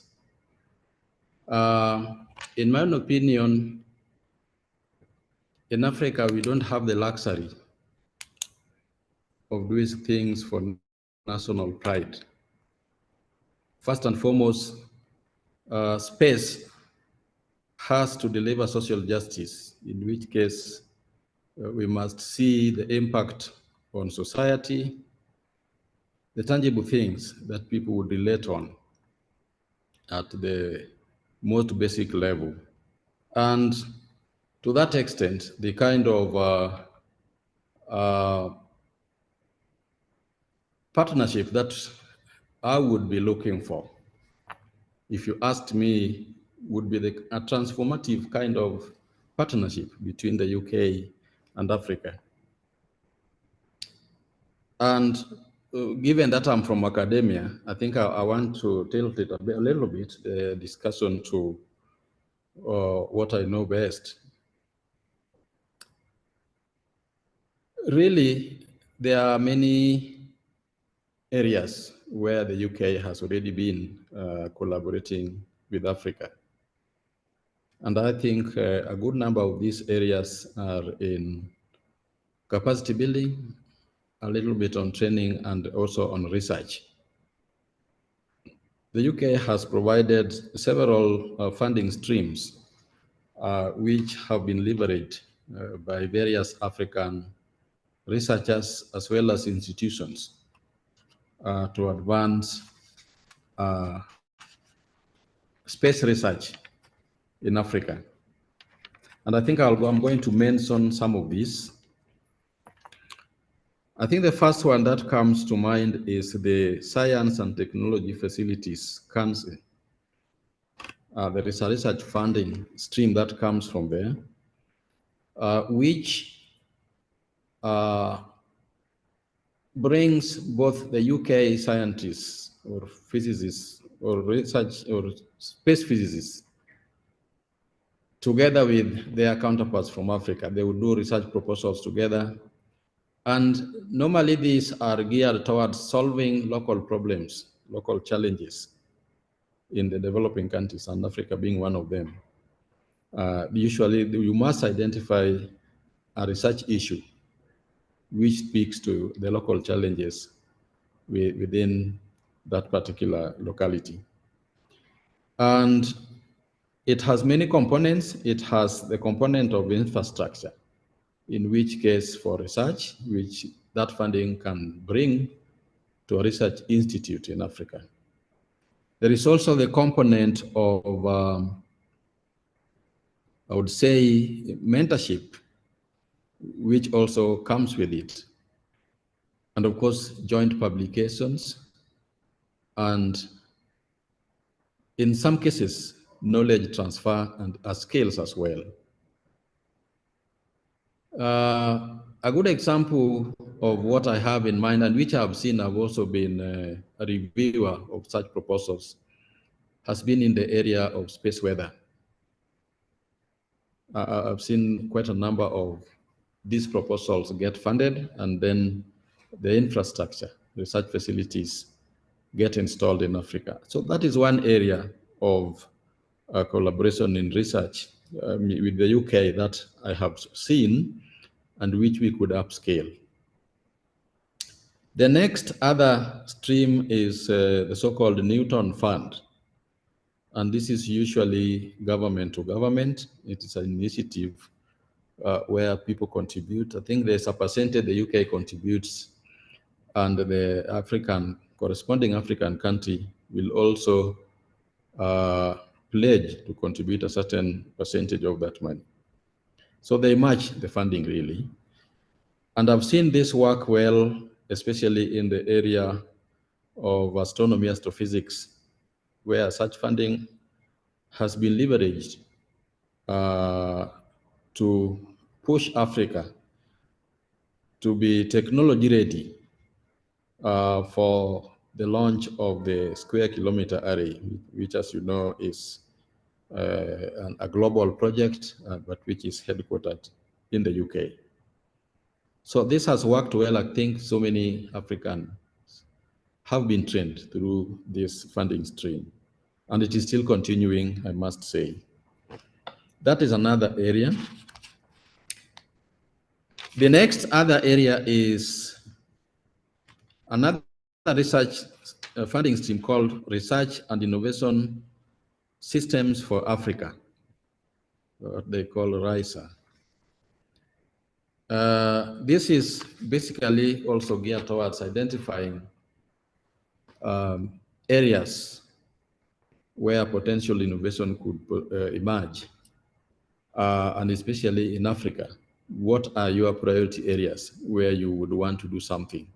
[SPEAKER 7] In my opinion, in Africa, we don't have the luxury of doing things for national pride. First and foremost, space has to deliver social justice, in which case we must see the impact on society, the tangible things that people would relate on. at the most basic level. And to that extent, the kind of partnership that I would be looking for, if you asked me, would be a transformative kind of partnership between the UK and Africa. And given that I'm from academia, I think I want to tilt it a little bit, the discussion to what I know best. Really, there are many areas where the UK has already been collaborating with Africa. And I think a good number of these areas are in capacity building, a little bit on training, and also on research. The UK has provided several funding streams which have been leveraged by various African researchers as well as institutions to advance space research in Africa. And I think I'm going to mention some of these. I think the first one that comes to mind is the Science and Technology Facilities Council. There is a research funding stream that comes from there, which brings both the UK scientists or physicists or research or space physicists together with their counterparts from Africa. They will do research proposals together. And normally these are geared towards solving local problems, local challenges in the developing countries, and Africa being one of them. Usually you must identify a research issue which speaks to the local challenges within that particular locality. And it has many components. It has the component of infrastructure, in which case for research, which that funding can bring to a research institute in Africa. There is also the component of, I would say, mentorship, which also comes with it. And of course, joint publications, and in some cases, knowledge transfer and skills as well. A good example of what I have in mind, and which I have seen, I've also been a reviewer of such proposals, has been in the area of space weather. I've seen quite a number of these proposals get funded, and then the infrastructure, research facilities get installed in Africa. So that is one area of collaboration in research with the UK that I have seen and which we could upscale. The next other stream is the so-called Newton Fund. And this is usually government to government. It is an initiative where people contribute. I think there's a percentage the UK contributes, and the corresponding African country will also pledge to contribute a certain percentage of that money. So they match the funding really. And I've seen this work well, especially in the area of astronomy, astrophysics, where such funding has been leveraged to push Africa to be technology ready for the launch of the Square Kilometer Array, which, as you know, is a global project, but which is headquartered in the UK. So this has worked well. I think so many Africans have been trained through this funding stream, and it is still continuing, I must say. That is another area. The next other area is another research funding stream called Research and Innovation Systems for Africa, what they call RISA. This is basically also geared towards identifying areas where potential innovation could emerge, and especially in Africa, what are your priority areas where you would want to do something?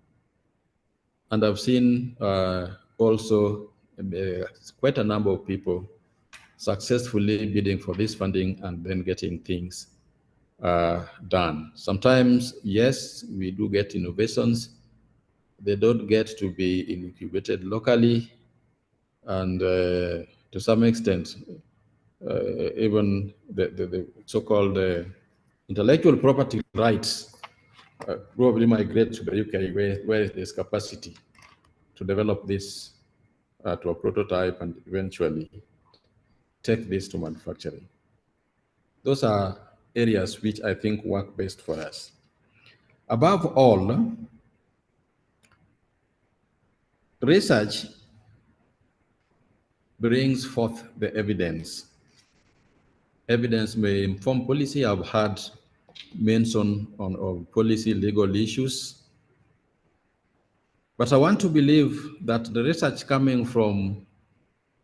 [SPEAKER 7] And I've seen also quite a number of people successfully bidding for this funding and then getting things done. Sometimes, yes, we do get innovations. They don't get to be incubated locally. And to some extent, even the so-called intellectual property rights probably migrate to the UK where there's capacity to develop this to a prototype and eventually take this to manufacturing. Those are areas which I think work best for us. Above all, research brings forth the evidence. Evidence may inform policy. I've had mention on policy legal issues. But I want to believe that the research coming from,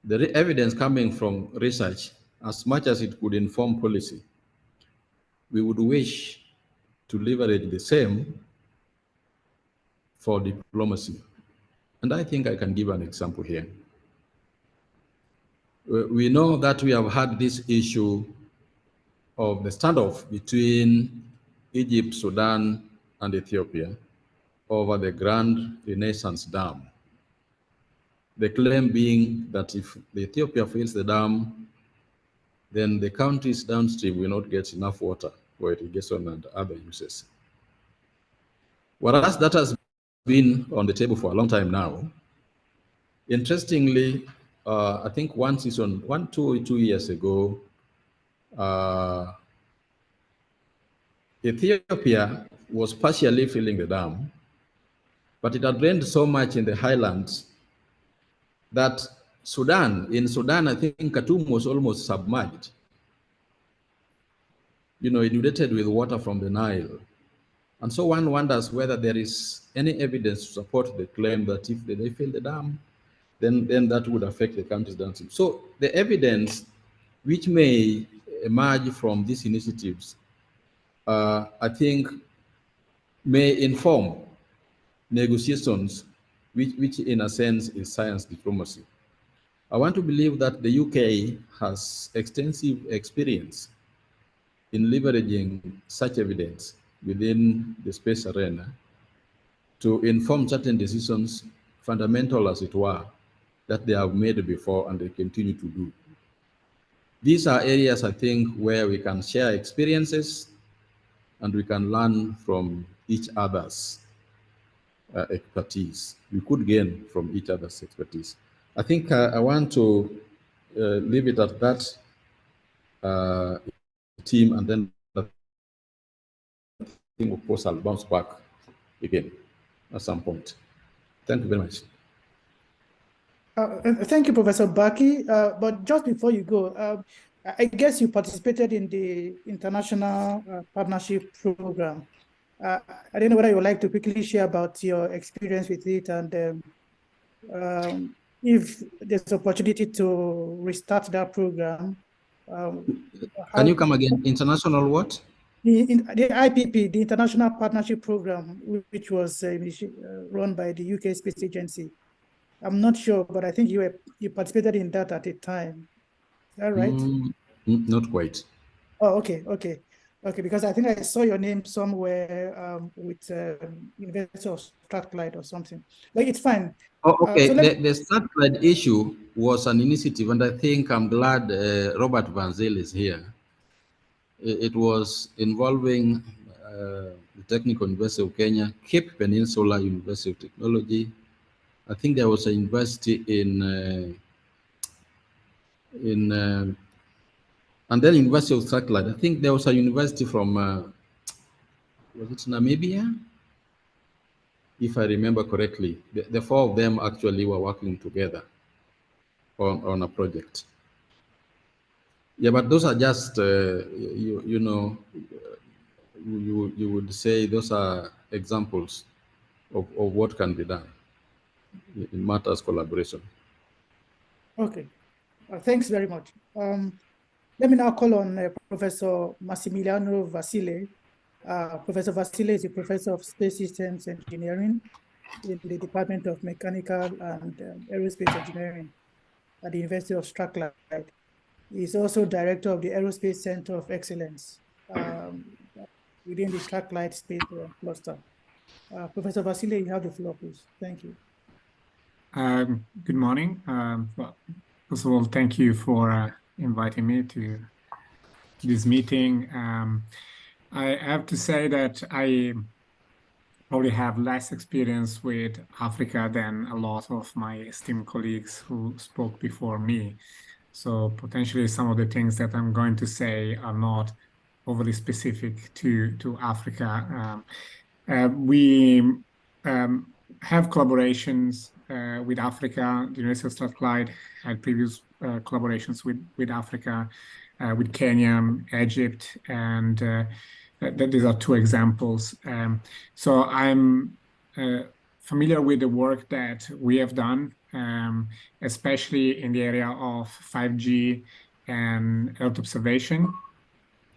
[SPEAKER 7] the evidence coming from research, as much as it could inform policy, we would wish to leverage the same for diplomacy. And I think I can give an example here. We know that we have had this issue of the standoff between Egypt, Sudan, and Ethiopia over the Grand Renaissance Dam. The claim being that if the Ethiopia fills the dam, then the countries downstream will not get enough water for irrigation and other uses. Whereas that has been on the table for a long time now. Interestingly, I think 2 years ago, Ethiopia was partially filling the dam, but it had rained so much in the highlands that in Sudan, I think Khartoum was almost submerged, inundated with water from the Nile. And so one wonders whether there is any evidence to support the claim that if they fill the dam, then that would affect the countries downstream. So the evidence which may emerge from these initiatives, I think, may inform negotiations, which in a sense is science diplomacy. I want to believe that the UK has extensive experience in leveraging such evidence within the space arena to inform certain decisions, fundamental as it were, that they have made before and they continue to do. These are areas, I think, where we can share experiences and we can learn from each other's expertise. We could gain from each other's expertise. I think I want to leave it at that, team, and then I think, of course, I'll bounce back again at some point. Thank you very much.
[SPEAKER 1] Thank you, Professor Baki. But just before you go, I guess you participated in the International Partnership Program. I don't know whether you would like to quickly share about your experience with it and if there's opportunity to restart that program.
[SPEAKER 7] Can you come again? International what?
[SPEAKER 1] The IPP, the International Partnership Program, which was run by the UK Space Agency. I'm not sure, but I think you participated in that at the time. Is that right?
[SPEAKER 7] Not quite.
[SPEAKER 1] Oh, okay, because I think I saw your name somewhere with University of Strathclyde or something. But it's fine.
[SPEAKER 7] Oh, okay. The Strathclyde issue was an initiative, and I think I'm glad Robert Vasile is here. It was involving the Technical University of Kenya, Cape Peninsula University of Technology. I think there was a university and then University of Strathclyde. I think there was a university from, was it Namibia? If I remember correctly, the four of them actually were working together on a project. Yeah, but those are just, you would say those are examples of what can be done in matters collaboration.
[SPEAKER 1] Okay. Thanks very much. Let me now call on Professor Massimiliano Vasile. Professor Vasile is a professor of space systems engineering in the Department of Mechanical and Aerospace Engineering at the University of Strathclyde. He's also director of the Aerospace Center of Excellence within the Strathclyde Space Cluster. Professor Vasile, you have the floor, please. Thank you.
[SPEAKER 8] Good morning. Well, first of all, thank you for inviting me to this meeting. I have to say that I probably have less experience with Africa than a lot of my esteemed colleagues who spoke before me. So potentially some of the things that I'm going to say are not overly specific to Africa. We have collaborations with Africa. The University of Strathclyde had previous collaborations with Africa, with Kenya, Egypt, and these are two examples. So I'm familiar with the work that we have done, especially in the area of 5G and Earth observation.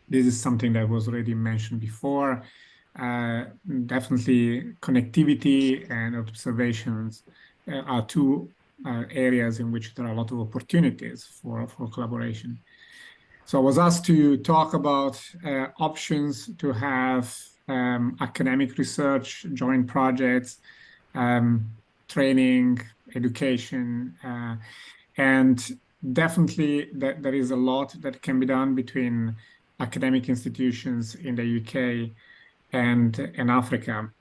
[SPEAKER 8] This is something that was already mentioned before. Definitely connectivity and observations are two areas in which there are a lot of opportunities for collaboration. So I was asked to talk about options to have academic research, joint projects, training, education, and definitely there is a lot that can be done between academic institutions in the UK and in Africa.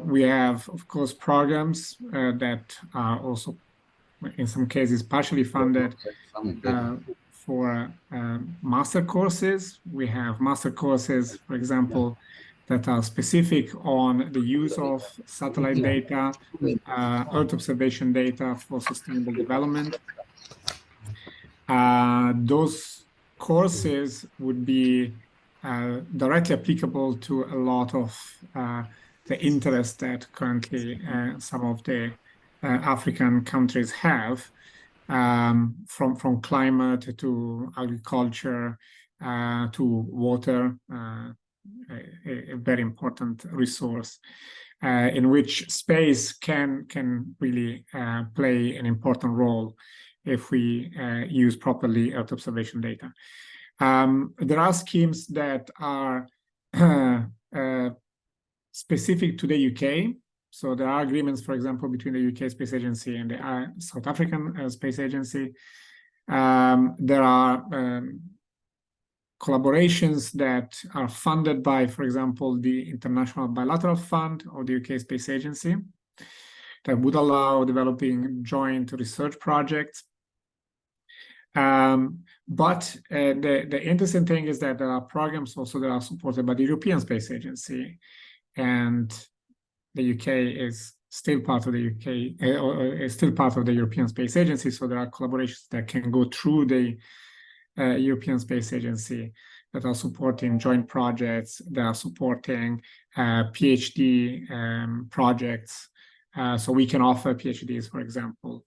[SPEAKER 8] We have, of course, programs that are also, in some cases, partially funded for master courses. We have master courses, for example, that are specific on the use of satellite data, Earth observation data for sustainable development. Those courses would be directly applicable to a lot of the interest that currently some of the African countries have, from climate to agriculture to water, a very important resource in which space can really play an important role if we use properly Earth observation data. There are schemes that are specific to the UK. So there are agreements, for example, between the UK Space Agency and the South African Space Agency. There are collaborations that are funded by, for example, the International Bilateral Fund of the UK Space Agency that would allow developing joint research projects. But the interesting thing is that there are programs also that are supported by the European Space Agency, and the UK is still part of the UK, or is still part of the European Space Agency. So there are collaborations that can go through the European Space Agency that are supporting joint projects, that are supporting PhD projects. So we can offer PhDs, for example.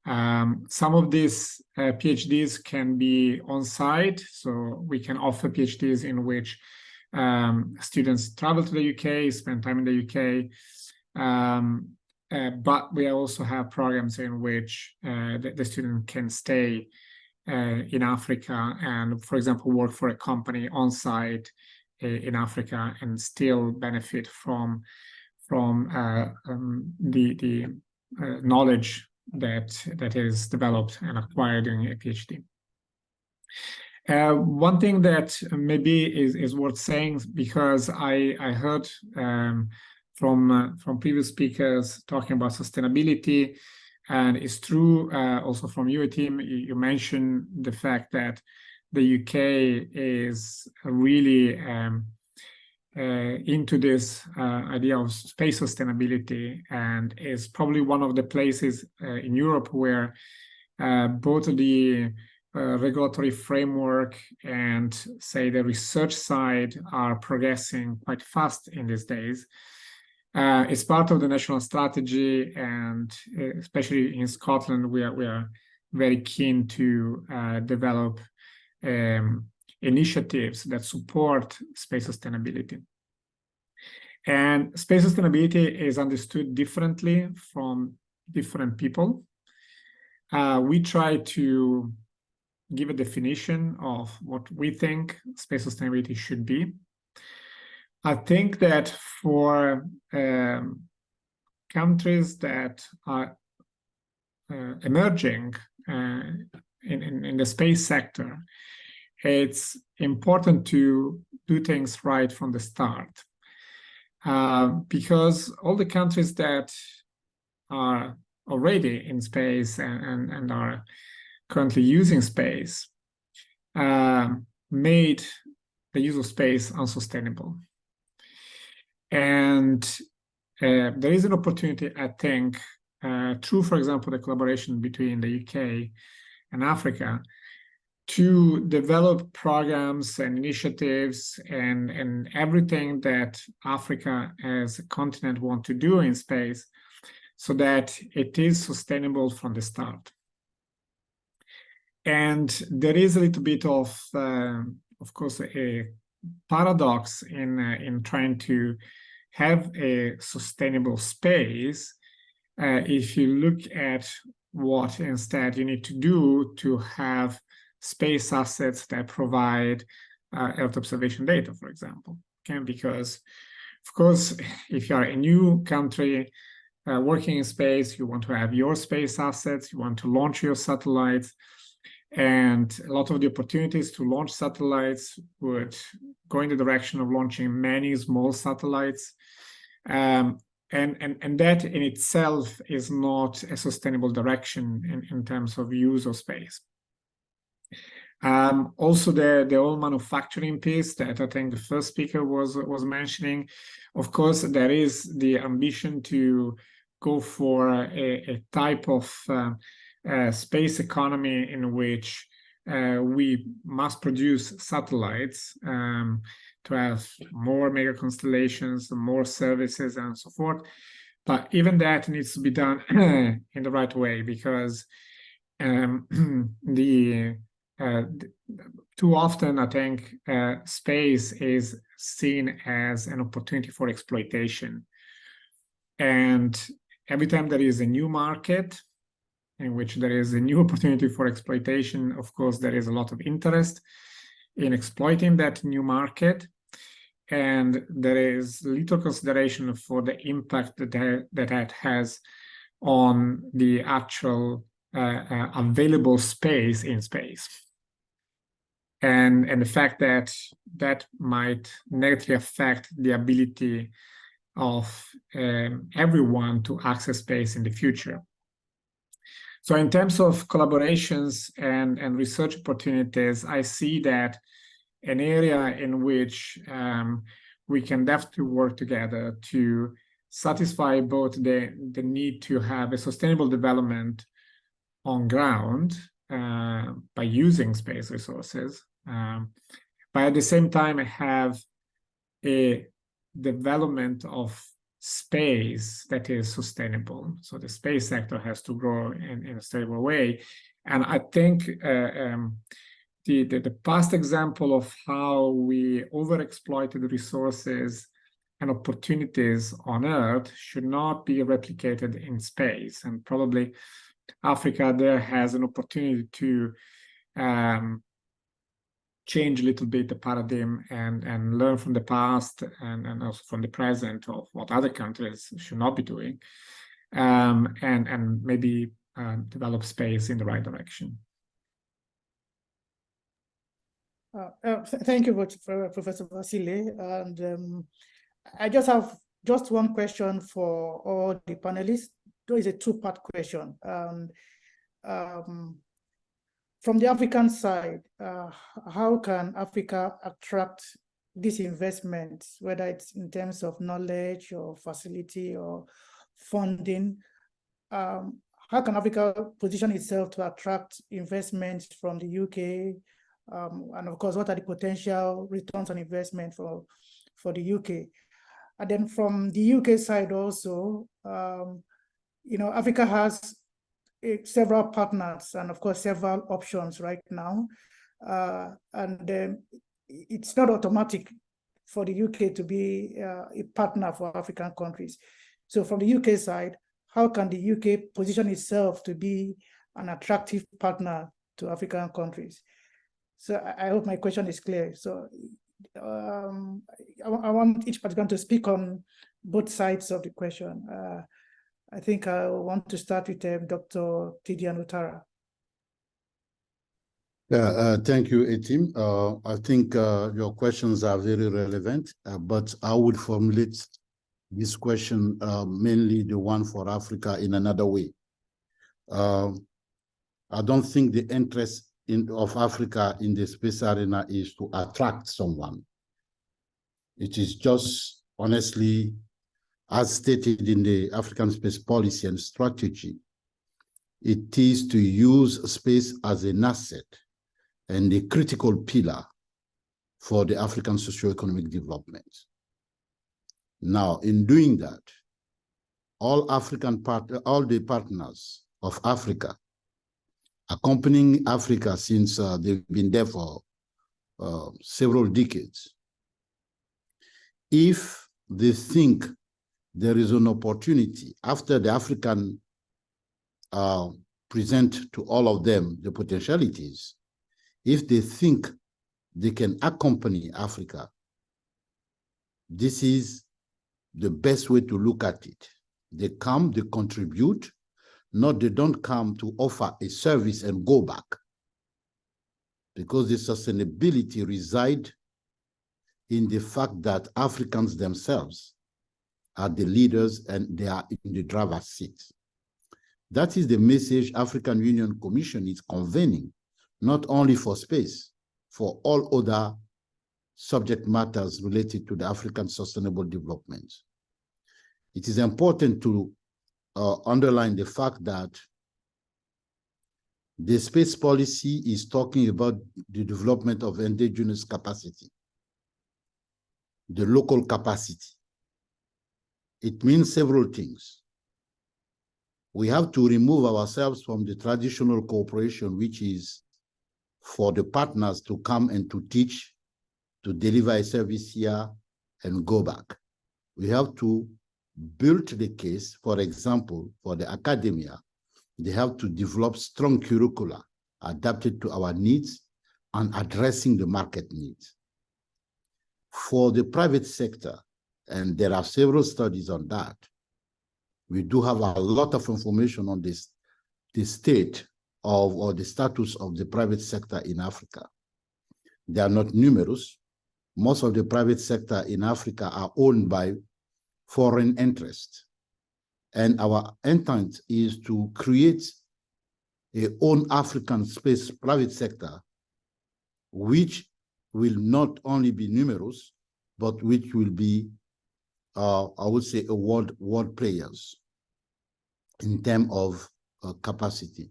[SPEAKER 8] Some of these PhDs can be on-site, so we can offer PhDs in which students travel to the UK, spend time in the UK, but we also have programs in which the student can stay in Africa and, for example, work for a company on-site in Africa and still benefit from the knowledge that is developed and acquired during a PhD. One thing that maybe is worth saying, because I heard from previous speakers talking about sustainability, and it's true also from your team, you mentioned the fact that the UK is really into this idea of space sustainability, and is probably one of the places in Europe where both the regulatory framework and, say, the research side are progressing quite fast in these days. It's part of the national strategy, and especially in Scotland, we are very keen to develop initiatives that support space sustainability. And space sustainability is understood differently from different people. We try to give a definition of what we think space sustainability should be. I think that for countries that are emerging in the space sector, it's important to do things right from the start. Because all the countries that are already in space and are currently using space made the use of space unsustainable. And there is an opportunity, I think, through, for example, the collaboration between the UK and Africa, to develop programs and initiatives and everything that Africa as a continent want to do in space, so that it is sustainable from the start. And there is a little bit of course, a paradox in trying to have a sustainable space if you look at what instead you need to do to have space assets that provide Earth observation data, for example. Okay, because, of course, if you are a new country working in space, you want to have your space assets, you want to launch your satellites, and a lot of the opportunities to launch satellites would go in the direction of launching many small satellites. And that in itself is not a sustainable direction in terms of use of space. Also, the whole manufacturing piece that I think the first speaker was mentioning. Of course, there is the ambition to go for a type of space economy in which we must produce satellites to have more mega constellations, more services, and so forth. But even that needs to be done in the right way, because too often, I think, space is seen as an opportunity for exploitation. And every time there is a new market in which there is a new opportunity for exploitation, of course, there is a lot of interest in exploiting that new market. And there is little consideration for the impact that has on the actual available space in space. And the fact that that might negatively affect the ability of everyone to access space in the future. So in terms of collaborations and research opportunities, I see that an area in which we can definitely work together to satisfy both the need to have a sustainable development on ground by using space resources, but at the same time have a development of space that is sustainable. So the space sector has to grow in a stable way. And I think the past example of how we overexploited resources and opportunities on Earth should not be replicated in space. And probably Africa there has an opportunity to change a little bit the paradigm and learn from the past and also from the present of what other countries should not be doing, and maybe develop space in the right direction.
[SPEAKER 1] Thank you, Professor Vasile. And I just have one question for all the panelists. There is a two-part question. From the African side, how can Africa attract these investments, whether it's in terms of knowledge or facility or funding? How can Africa position itself to attract investments from the UK? And of course, what are the potential returns on investment for the UK? And then from the UK side also, Africa has several partners and of course several options right now, and it's not automatic for the UK to be a partner for African countries. So from the UK side, how can the UK position itself to be an attractive partner to African countries? So I hope my question is clear. So I want each participant to speak on both sides of the question. I think I want to start with Dr. Tidiane Ouattara.
[SPEAKER 4] Thank you, Etim. I think your questions are very relevant, but I would formulate this question, mainly the one for Africa, in another way. I don't think the interest of Africa in the space arena is to attract someone. It is just, honestly, as stated in the African Space Policy and Strategy, it is to use space as an asset and a critical pillar for the African socio-economic development. Now, in doing that, all the partners of Africa, accompanying Africa since they've been there for several decades, if they think there is an opportunity after the African present to all of them the potentialities, if they think they can accompany Africa, this is the best way to look at it. They come, they contribute, not they don't come to offer a service and go back, because the sustainability resides in the fact that Africans themselves are the leaders and they are in the driver's seat. That is the message African Union Commission is convening, not only for space, for all other subject matters related to the African sustainable development. It is important to underline the fact that the space policy is talking about the development of indigenous capacity, the local capacity. It means several things. We have to remove ourselves from the traditional cooperation, which is for the partners to come and to teach, to deliver a service here and go back. We have to build the case, for example, for the academia. They have to develop strong curricula adapted to our needs and addressing the market needs. For the private sector, and there are several studies on that, we do have a lot of information on this, the state of or the status of the private sector in Africa. They are not numerous. Most of the private sector in Africa are owned by foreign interests. And our intent is to create a own African space private sector, which will not only be numerous, but which will be, I would say, a world players in terms of capacity.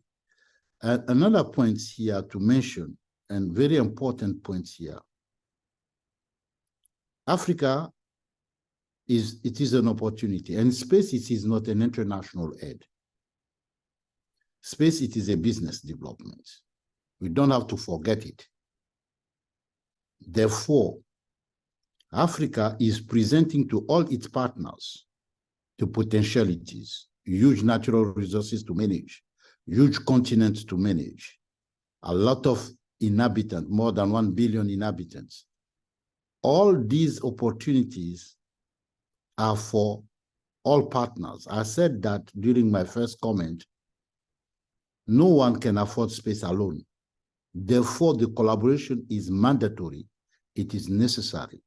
[SPEAKER 4] Another point here to mention, and very important points here, Africa is an opportunity, and space it is not an international aid. Space, it is a business development. We don't have to forget it. Therefore, Africa is presenting to all its partners the potentialities, huge natural resources to manage, huge continents to manage, a lot of inhabitants, more than 1 billion inhabitants. All these opportunities are for all partners. I said that during my first comment. No one can afford space alone. Therefore, the collaboration is mandatory. It is necessary.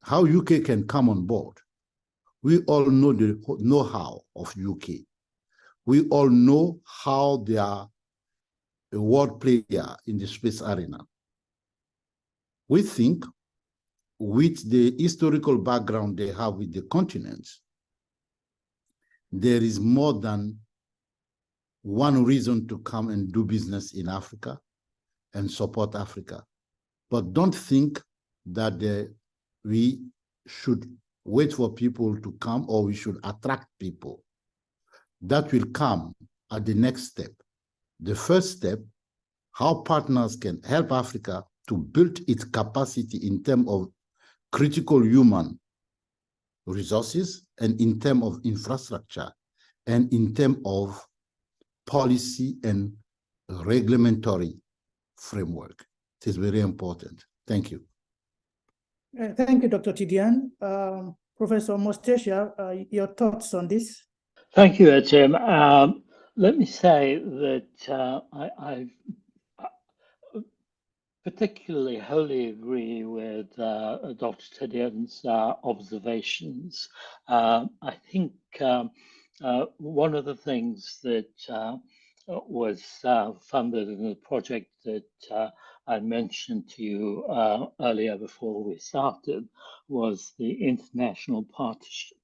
[SPEAKER 4] How UK can come on board? We all know the know-how of UK. We all know how they are a world player in the space arena. We think with the historical background they have with the continents, there is more than one reason to come and do business in Africa and support Africa. But don't think that we should wait for people to come or we should attract people. That will come at the next step. The first step, how partners can help Africa to build its capacity in terms of critical human resources and in terms of infrastructure and in terms of policy and regulatory framework. It is very important. Thank you.
[SPEAKER 1] Thank you, Dr. Tidiane. Professor Mostesha, your thoughts on this?
[SPEAKER 5] Thank you, Tim. Let me say that I particularly wholly agree with Dr. Tidiane's observations. I think one of the things that was funded in the project that I mentioned to you earlier before we started was the International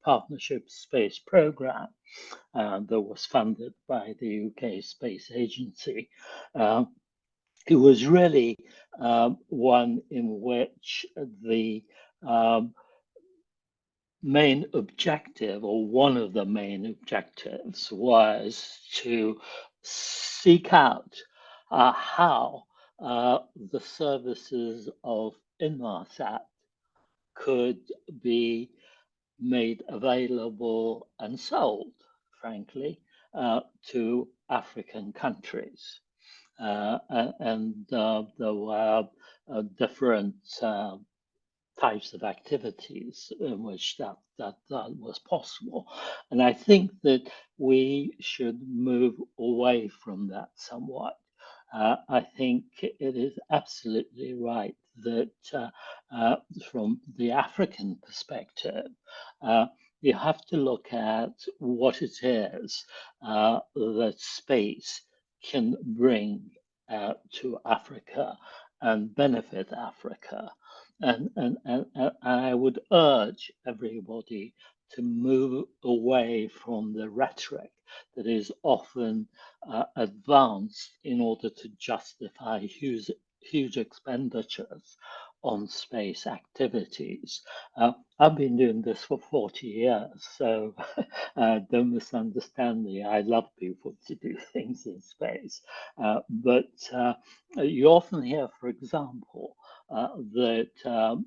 [SPEAKER 5] Partnership Space Programme that was funded by the UK Space Agency. It was really one in which the main objective, or one of the main objectives, was to seek out how the services of Inmarsat could be made available and sold, frankly, to African countries. And there were different types of activities in which that was possible. And I think that we should move away from that somewhat. I think it is absolutely right that from the African perspective, you have to look at what it is that space can bring to Africa and benefit Africa. And I would urge everybody to move away from the rhetoric that is often advanced in order to justify huge expenditures on space activities. I've been doing this for 40 years, so don't misunderstand me. I love people to do things in space. But you often hear, for example, that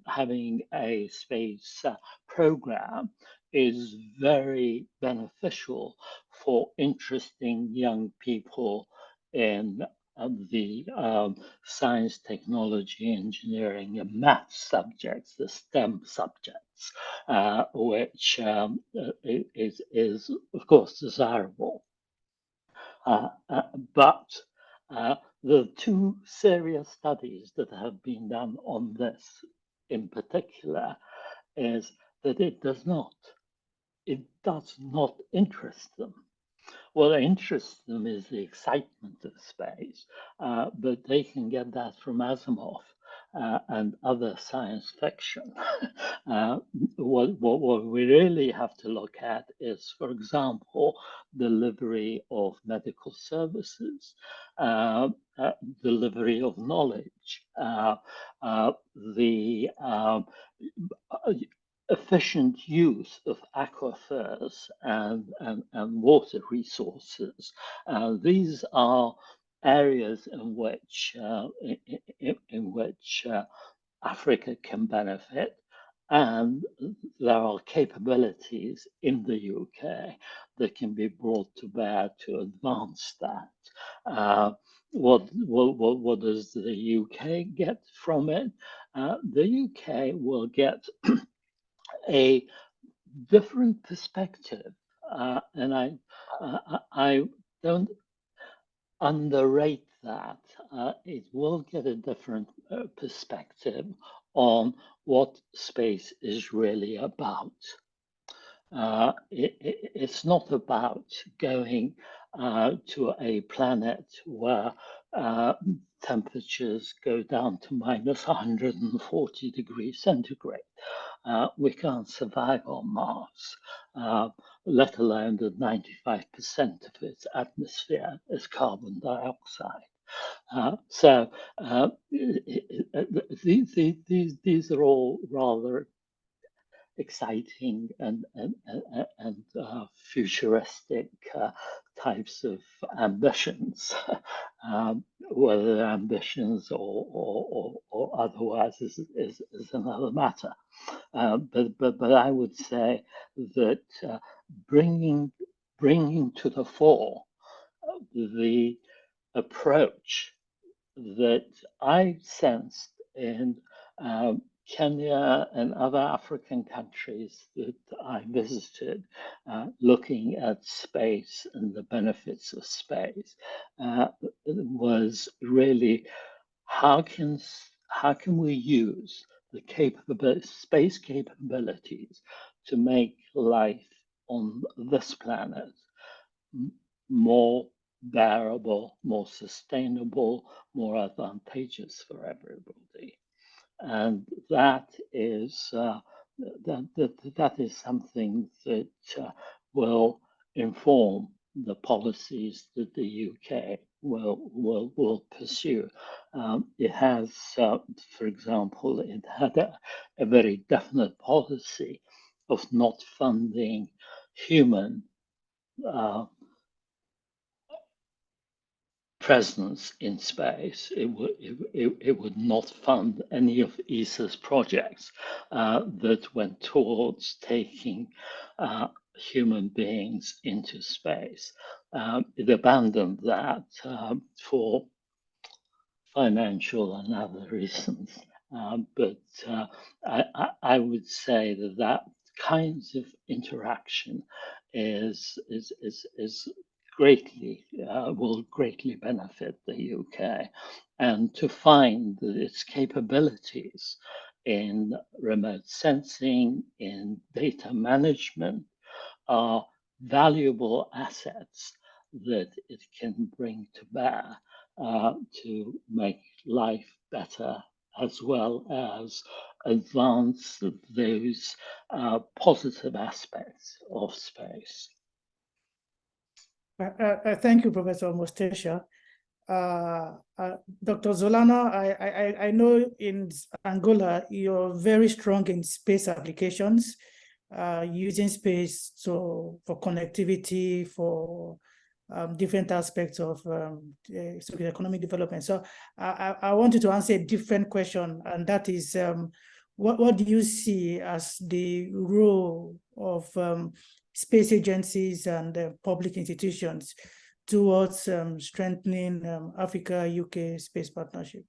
[SPEAKER 5] having a space program is very beneficial for interesting young people in the science, technology, engineering, and math subjects, the STEM subjects, which is of course desirable. But the two serious studies that have been done on this in particular is that it does not interest them. What interests them is the excitement of space, but they can get that from Asimov and other science fiction. What we really have to look at is, for example, delivery of medical services, delivery of knowledge, the efficient use of aquifers and water resources. These are areas in which Africa can benefit, and there are capabilities in the UK that can be brought to bear to advance that. What does the UK get from it? The UK will get a different perspective, and I don't underrate that. It will get a different perspective on what space is really about. It's not about going to a planet where temperatures go down to minus 140 degrees centigrade. We can't survive on Mars, let alone that 95% of its atmosphere is carbon dioxide. So these are all rather exciting and futuristic types of ambitions, whether ambitions or otherwise is another matter. But I would say that bringing to the fore the approach that I sensed in Kenya and other African countries that I visited, looking at space and the benefits of space, was really how can we use the space capabilities to make life on this planet more bearable, more sustainable, more advantageous for everybody. And that is that is something that will inform the policies that the UK will pursue. It has, for example, it had a very definite policy of not funding human presence in space. It would not fund any of ESA's projects that went towards taking human beings into space. It abandoned that for financial and other reasons. But I would say that kinds of interaction is greatly will greatly benefit the UK, and to find that its capabilities in remote sensing, in data management, are valuable assets that it can bring to bear to make life better, as well as advance those positive aspects of space.
[SPEAKER 1] Thank you, Professor Mostesha. Dr. Zolana, I know in Angola, you're very strong in space applications, using space for connectivity, for different aspects of economic development. So I wanted to answer a different question, and that is, what do you see as the role of space agencies and public institutions towards strengthening Africa-UK space partnership?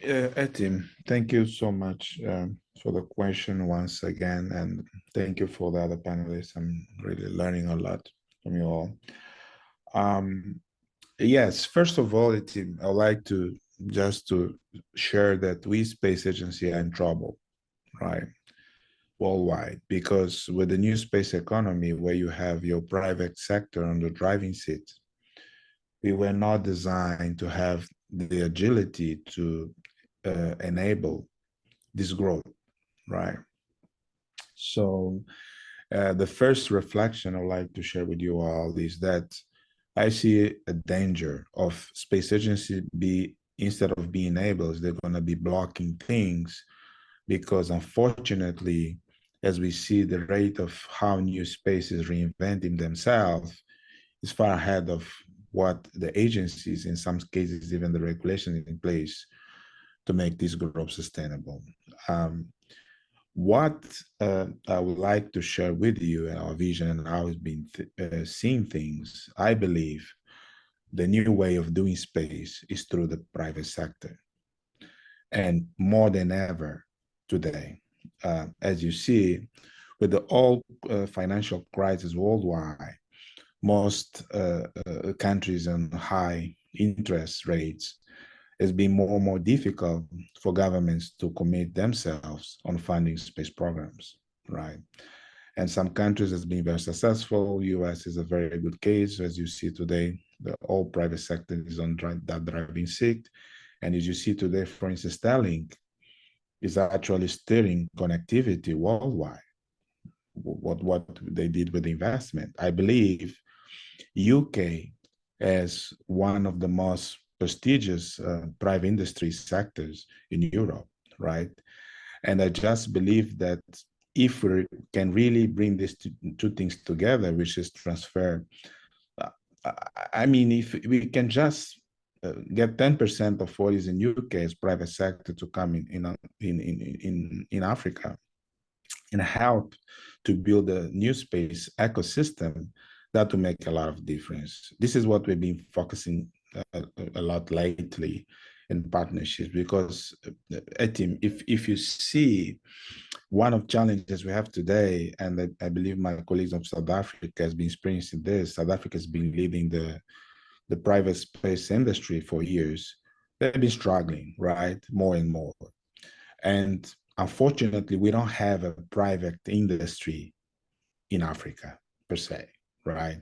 [SPEAKER 6] Etim, thank you so much for the question once again, and thank you for the other panelists. I'm really learning a lot from you all. Yes, first of all, Etim, I'd like to share that we space agency are in trouble, right? Worldwide, because with the new space economy where you have your private sector on the driving seat, we were not designed to have the agility to enable this growth, right? So the first reflection I'd like to share with you all is that I see a danger of space agency instead of being able, they're going to be blocking things, because unfortunately, as we see the rate of how new space is reinventing themselves is far ahead of what the agencies, in some cases, even the regulations in place to make this growth sustainable. What I would like to share with you and our vision and how it's been seeing things, I believe the new way of doing space is through the private sector. And more than ever today, as you see, with the all financial crisis worldwide, most countries on high interest rates, it's been more and more difficult for governments to commit themselves on funding space programs, right? And some countries has been very successful. US is a very good case. As you see today, the all private sector is on that driving seat. And as you see today, for instance, Starlink is actually steering connectivity worldwide. What they did with the investment. I believe UK as one of the most prestigious private industry sectors in Europe, right? And I just believe that if we can really bring these two things together, which is transfer, I mean, if we can just get 10% of what is in UK as private sector to come in Africa and help to build a new space ecosystem, that will make a lot of difference. This is what we've been focusing a lot lately in partnerships, because team, if you see one of the challenges we have today, and I believe my colleagues of South Africa has been experiencing this. South Africa has been leading the private space industry for years. They've been struggling, right? More and more. And unfortunately, we don't have a private industry in Africa per se, right?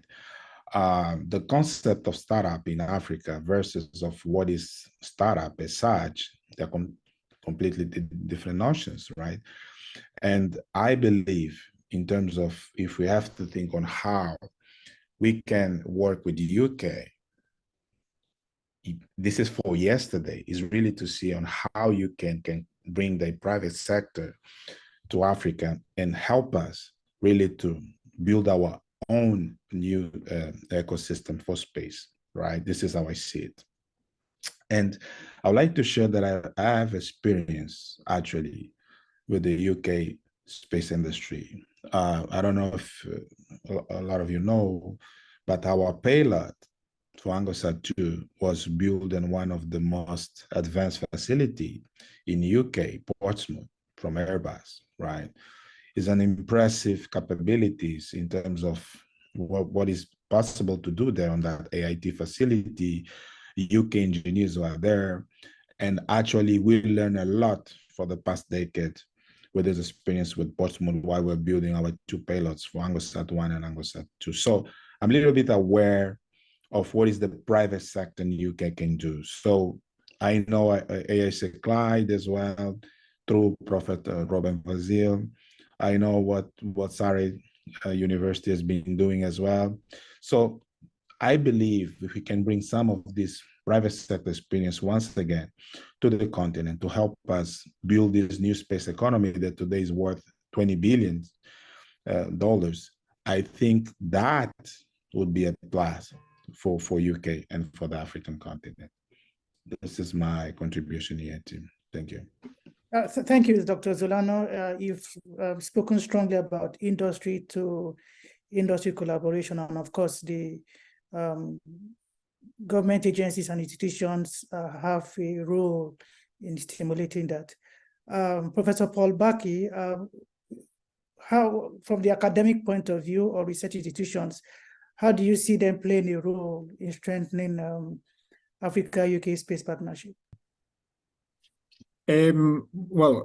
[SPEAKER 6] The concept of startup in Africa versus of what is startup as such, they're completely different notions, right? And I believe in terms of, if we have to think on how we can work with the UK, this is for yesterday, is really to see on how you can bring the private sector to Africa and help us really to build our own new ecosystem for space, right? This is how I see it. And I would like to share that I have experience actually with the UK space industry. I don't know if a lot of you know, but our payload for ANGOSAT 2 was built in one of the most advanced facility in UK, Portsmouth, from Airbus, right? It's an impressive capabilities in terms of what is possible to do there on that AIT facility. UK engineers were there, and actually we learned a lot for the past decade with this experience with Portsmouth while we're building our two payloads for ANGOSAT 1 and ANGOSAT 2. So I'm a little bit aware of what is the private sector in the UK can do. So I know ASLI as well, through Prof. Robin Vasile. I know what Surrey University has been doing as well. So I believe if we can bring some of this private sector experience once again to the continent to help us build this new space economy that today is worth $20 billion, I think that would be a plus for UK and for the African continent. This is my contribution here, Tim. Thank you.
[SPEAKER 1] Thank you, Dr. Zolana. You've spoken strongly about industry to industry collaboration, and of course, the government agencies and institutions have a role in stimulating that. Professor Paul Baki, how, from the academic point of view or research institutions, how do you see them playing a role in strengthening Africa-UK space partnership?
[SPEAKER 8] Well,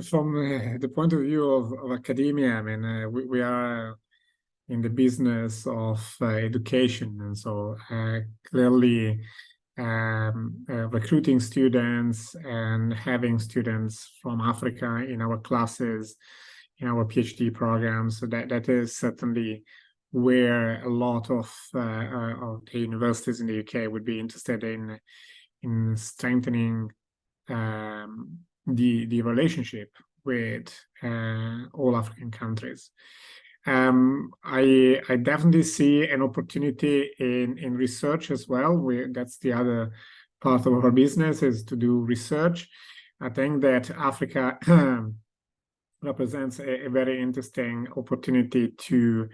[SPEAKER 8] from the point of view of academia, I mean, we are in the business of education, and so clearly recruiting students and having students from Africa in our classes, in our PhD programs, so that is certainly where a lot of the universities in the UK would be interested in strengthening the relationship with all African countries. I definitely see an opportunity in research as well. That's the other part of our business, is to do research. I think that Africa represents a very interesting opportunity to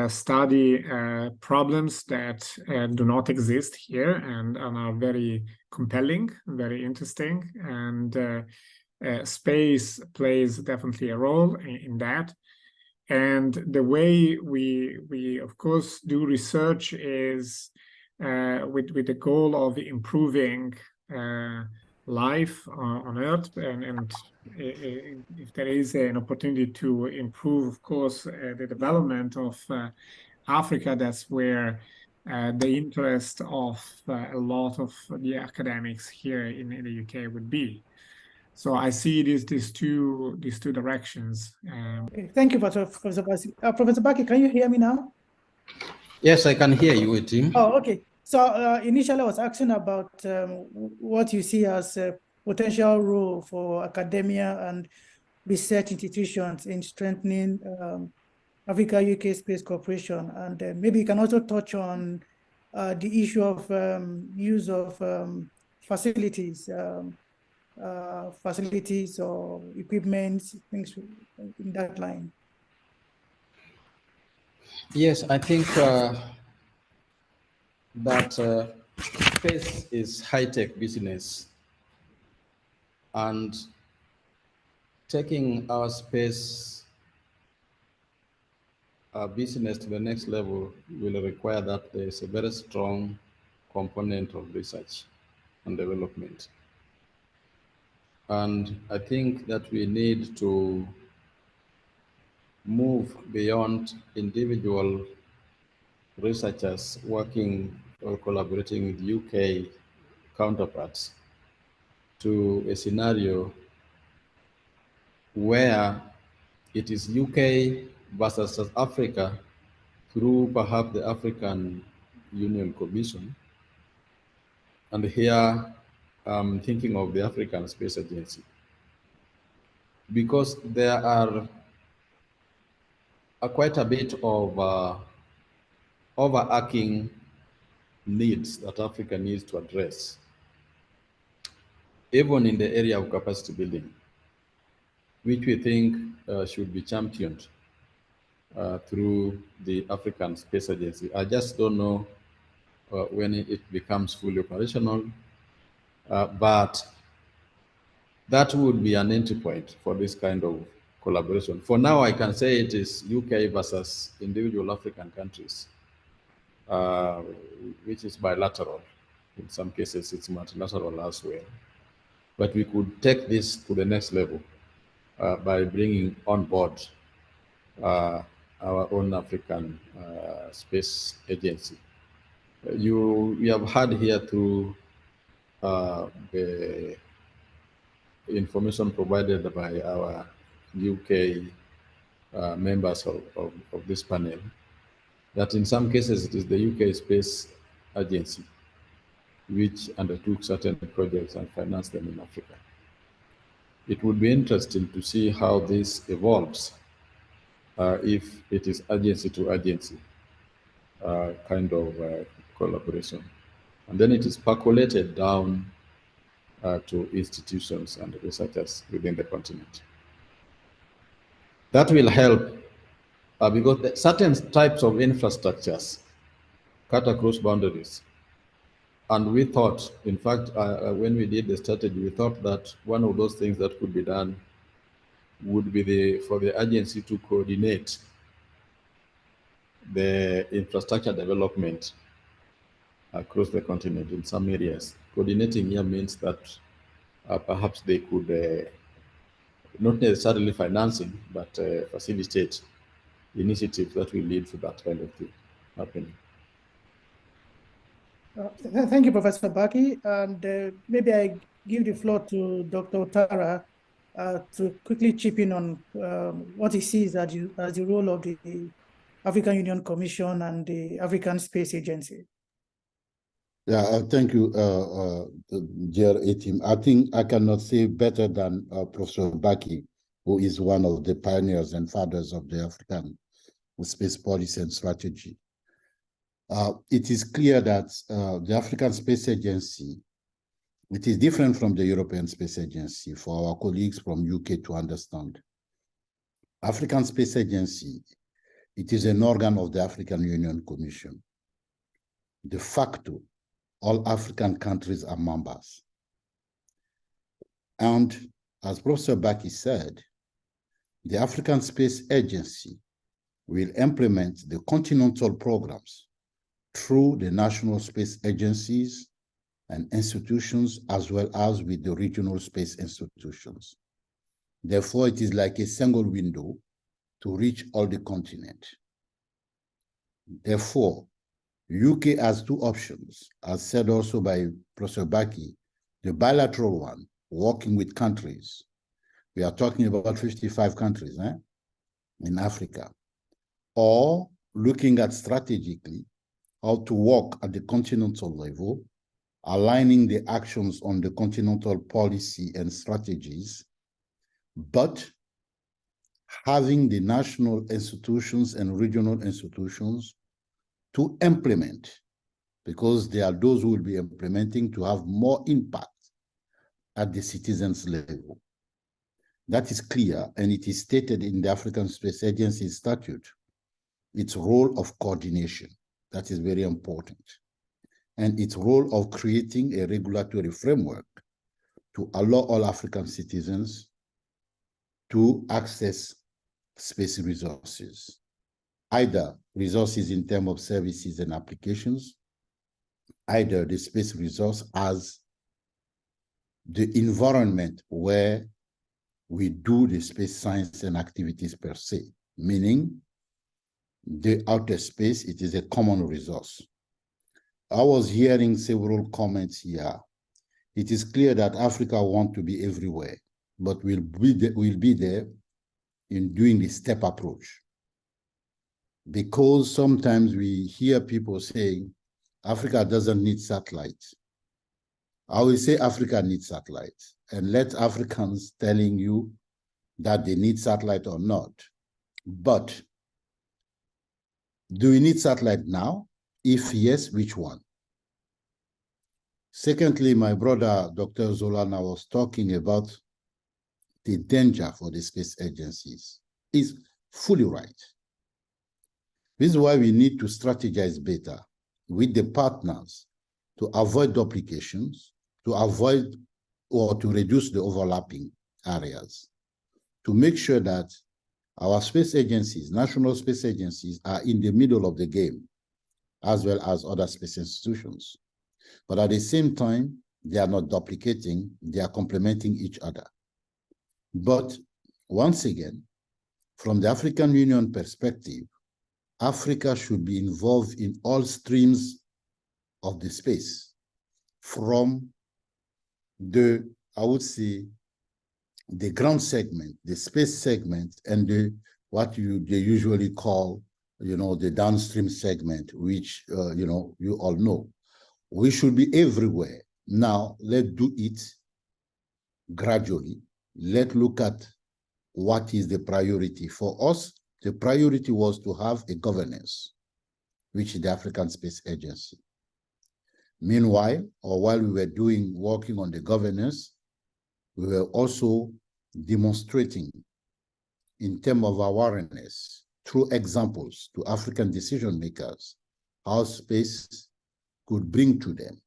[SPEAKER 8] study problems that do not exist here and are very compelling, very interesting, and space plays definitely a role in that. And the way we of course do research is with the goal of improving life on Earth, and if there is an opportunity to improve, of course, the development of Africa, that's where the interest of a lot of the academics here in the UK would be. So I see these two directions.
[SPEAKER 1] Okay. Thank you, Professor Baki. Professor Baki, can you hear me now?
[SPEAKER 7] Yes, I can hear you, Tim.
[SPEAKER 1] Oh, okay. So initially I was asking about what you see as potential role for academia and research institutions in strengthening Africa-UK space cooperation. And maybe you can also touch on the issue of use of facilities or equipment, things in that line.
[SPEAKER 7] Yes, I think that space is high-tech business, and taking our space business to the next level will require that there's a very strong component of research and development. And I think that we need to move beyond individual researchers working or collaborating with UK counterparts to a scenario where it is UK versus South Africa through perhaps the African Union Commission. And here I'm thinking of the African Space Agency, because there are quite a bit of overarching needs that Africa needs to address, even in the area of capacity building, which we think should be championed through the African Space Agency. I just don't know when it becomes fully operational, but that would be an entry point for this kind of collaboration. For now, I can say it is UK versus individual African countries, which is bilateral. In some cases, it's multilateral as well. But we could take this to the next level by bringing on board our own African Space Agency. We have had here through the information provided by our UK members of this panel, that in some cases it is the UK Space Agency which undertook certain projects and financed them in Africa. It would be interesting to see how this evolves if it is agency to agency kind of collaboration. And then it is percolated down to institutions and researchers within the continent. That will help because certain types of infrastructures cut across boundaries. And we thought, in fact, when we did the strategy, we thought that one of those things that could be done would be for the agency to coordinate the infrastructure development across the continent in some areas. Coordinating here means that perhaps they could not necessarily financing, but facilitate initiatives that will lead to that kind of thing happening.
[SPEAKER 1] Thank you, Professor Baki. And maybe I give the floor to Dr. Ouattara to quickly chip in on what he sees as the role of the African Union Commission and the African Space Agency.
[SPEAKER 4] Yeah, thank you, dear A-Team. I think I cannot say better than Professor Baki, who is one of the pioneers and fathers of the African space policy and strategy. It is clear that the African Space Agency, it is different from the European Space Agency for our colleagues from UK to understand. African Space Agency, it is an organ of the African Union Commission. De facto, all African countries are members. And as Professor Baki said, the African Space Agency will implement the continental programs through the national space agencies and institutions, as well as with the regional space institutions. Therefore, it is like a single window to reach all the continent. Therefore, UK has two options, as said also by Professor Baki, the bilateral one, working with countries. We are talking about 55 countries in Africa, or looking at strategically how to work at the continental level aligning the actions on the continental policy and strategies, but having the national institutions and regional institutions to implement, because they are those who will be implementing to have more impact at the citizens' level. That is clear, and it is stated in the African Space Agency statute, its role of coordination. That is very important. And its role of creating a regulatory framework to allow all African citizens to access space resources, either resources in terms of services and applications, either the space resource as the environment where we do the space science and activities per se, meaning the outer space, it is a common resource. I was hearing several comments here. It is clear that Africa wants to be everywhere, but we'll be there in doing the step approach. Because sometimes we hear people saying, Africa doesn't need satellites. I will say Africa needs satellites, and let Africans telling you that they need satellite or not. But do we need satellite now? If yes, which one? Secondly, my brother, Dr. Zolana, was talking about the danger for the space agencies. He's fully right. This is why we need to strategize better with the partners to avoid duplications, to avoid or to reduce the overlapping areas, to make sure that our space agencies, national space agencies, are in the middle of the game, as well as other space institutions. But at the same time, they are not duplicating, they are complementing each other. But once again, from the African Union perspective, Africa should be involved in all streams of the space, from the, I would say, the ground segment, the space segment, and the what they usually call, the downstream segment, which you all know. We should be everywhere. Now, let's do it gradually. Let's look at what is the priority. For us, the priority was to have a governance, which is the African Space Agency. Meanwhile, or while we were working on the governance, we were also demonstrating in terms of awareness through examples to African decision makers how space could bring to them.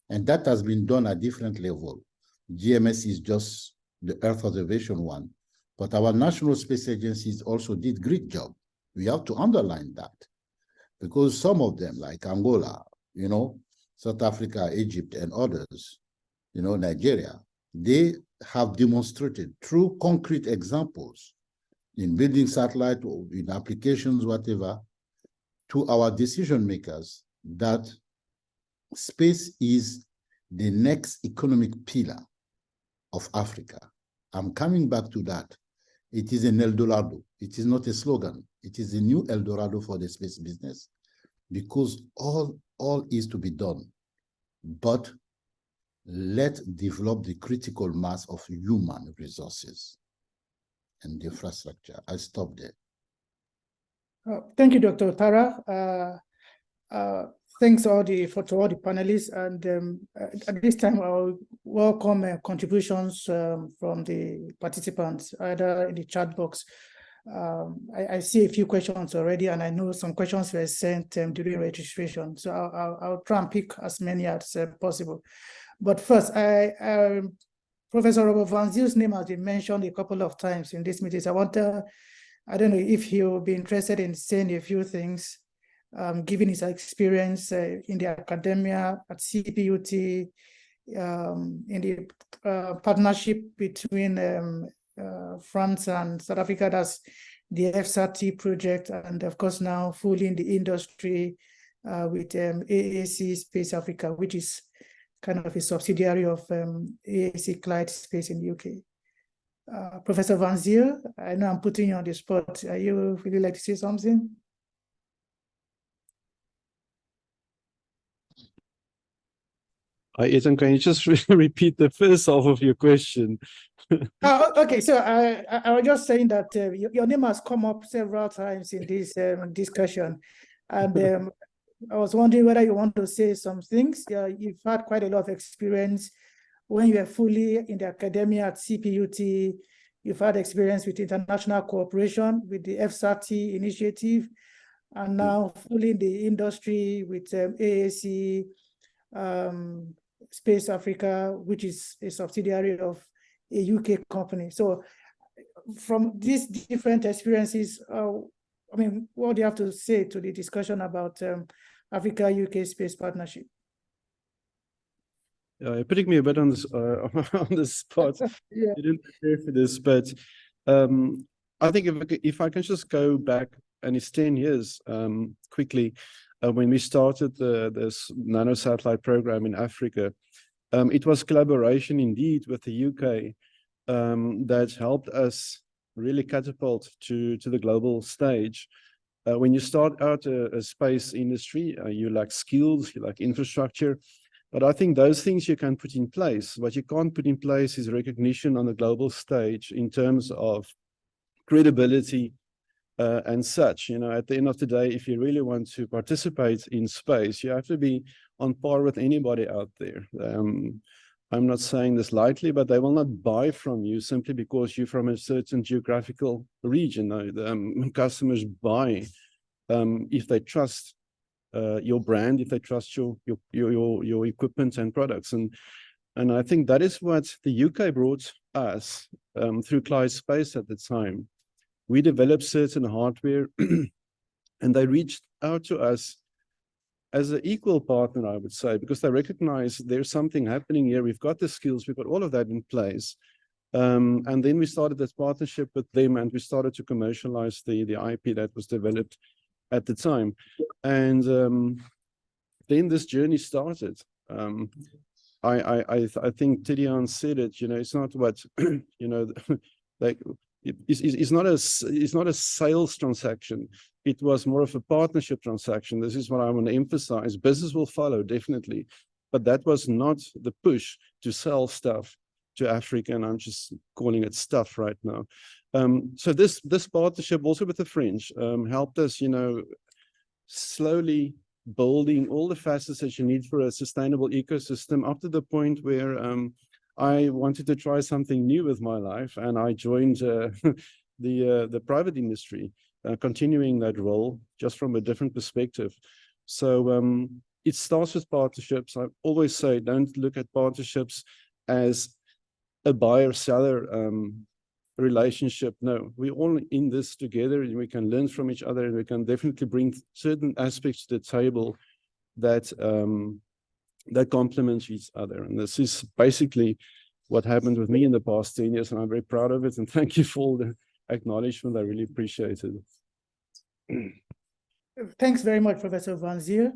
[SPEAKER 4] And that has been done at different levels. GMS is just the Earth observation one, but our national space agencies also did great job. We have to underline that, because some of them, like Angola, South Africa, Egypt, and others, Nigeria, they have demonstrated through concrete examples in building satellite or in applications, whatever, to our decision makers that space is the next economic pillar of Africa. I'm coming back to that. It is an El Dorado. It is not a slogan. It is a new El Dorado for the space business, because all is to be done. But let's develop the critical mass of human resources and the infrastructure. I'll stop there.
[SPEAKER 1] Thank you, Dr. Ouattara. Thanks to all the panelists. And at this time, I'll welcome contributions from the participants, either in the chat box. I see a few questions already, and I know some questions were sent during registration. So I'll try and pick as many as possible. But first, Professor Robert Vanzile's name has been mentioned a couple of times in this meeting. So I don't know if he'll be interested in saying a few things, given his experience in the academia at CPUT, in the partnership between France and South Africa, that's the FSAT project, and of course now fully in the industry with AAC Space Africa, which is kind of a subsidiary of ASLI Space in the UK. Professor Vanzile, I know I'm putting you on the spot. Would you like to say something?
[SPEAKER 9] Ethan, can you just repeat the first half of your question?
[SPEAKER 1] Okay, so I was just saying that your name has come up several times in this discussion, and I was wondering whether you want to say some things. You've had quite a lot of experience when you were fully in the academia at CPUT. You've had experience with international cooperation, with the FSAT initiative, and now fully in the industry with ASLI, Space Africa, which is a subsidiary of a UK company. So from these different experiences, I mean, what do you have to say to the discussion about Africa-UK space partnership?
[SPEAKER 9] You're putting me a bit on this on the spot.
[SPEAKER 1] Yeah.
[SPEAKER 9] You didn't prepare for this, but I think if I can just go back, and it's 10 years quickly, when we started this nanosatellite program in Africa, it was collaboration indeed with the UK that helped us really catapult to the global stage. When you start out a space industry, you lack skills, you lack infrastructure, but I think those things you can put in place. What you can't put in place is recognition on the global stage in terms of credibility and such. You know, at the end of the day, if you really want to participate in space, you have to be on par with anybody out there. I'm not saying this lightly, but they will not buy from you simply because you're from a certain geographical region. Customers buy if they trust your brand, if they trust your equipment and products, and I think that is what the UK brought us through Clyde Space at the time. We developed certain hardware, and they reached out to us as an equal partner, I would say, because they recognize there's something happening here. We've got the skills, we've got all of that in place. And then we started this partnership with them, and we started to commercialize the IP that was developed at the time. And then this journey started. I think Tidiane said it, you know, it's not what, you know, like, it's not a sales transaction. It was more of a partnership transaction. This is what I want to emphasize. Business will follow, definitely. But that was not the push to sell stuff to Africa, and I'm just calling it stuff right now. So this partnership also with the French helped us, you know, slowly building all the facets that you need for a sustainable ecosystem up to the point where I wanted to try something new with my life, and I joined the private industry, continuing that role just from a different perspective. So it starts with partnerships. I always say, don't look at partnerships as a buyer-seller relationship. No, we're all in this together, and we can learn from each other, and we can definitely bring certain aspects to the table that that complement each other. And this is basically what happened with me in the past 10 years, and I'm very proud of it. And thank you for all the acknowledgement. I really appreciate it.
[SPEAKER 1] Thanks very much, Professor Vasile.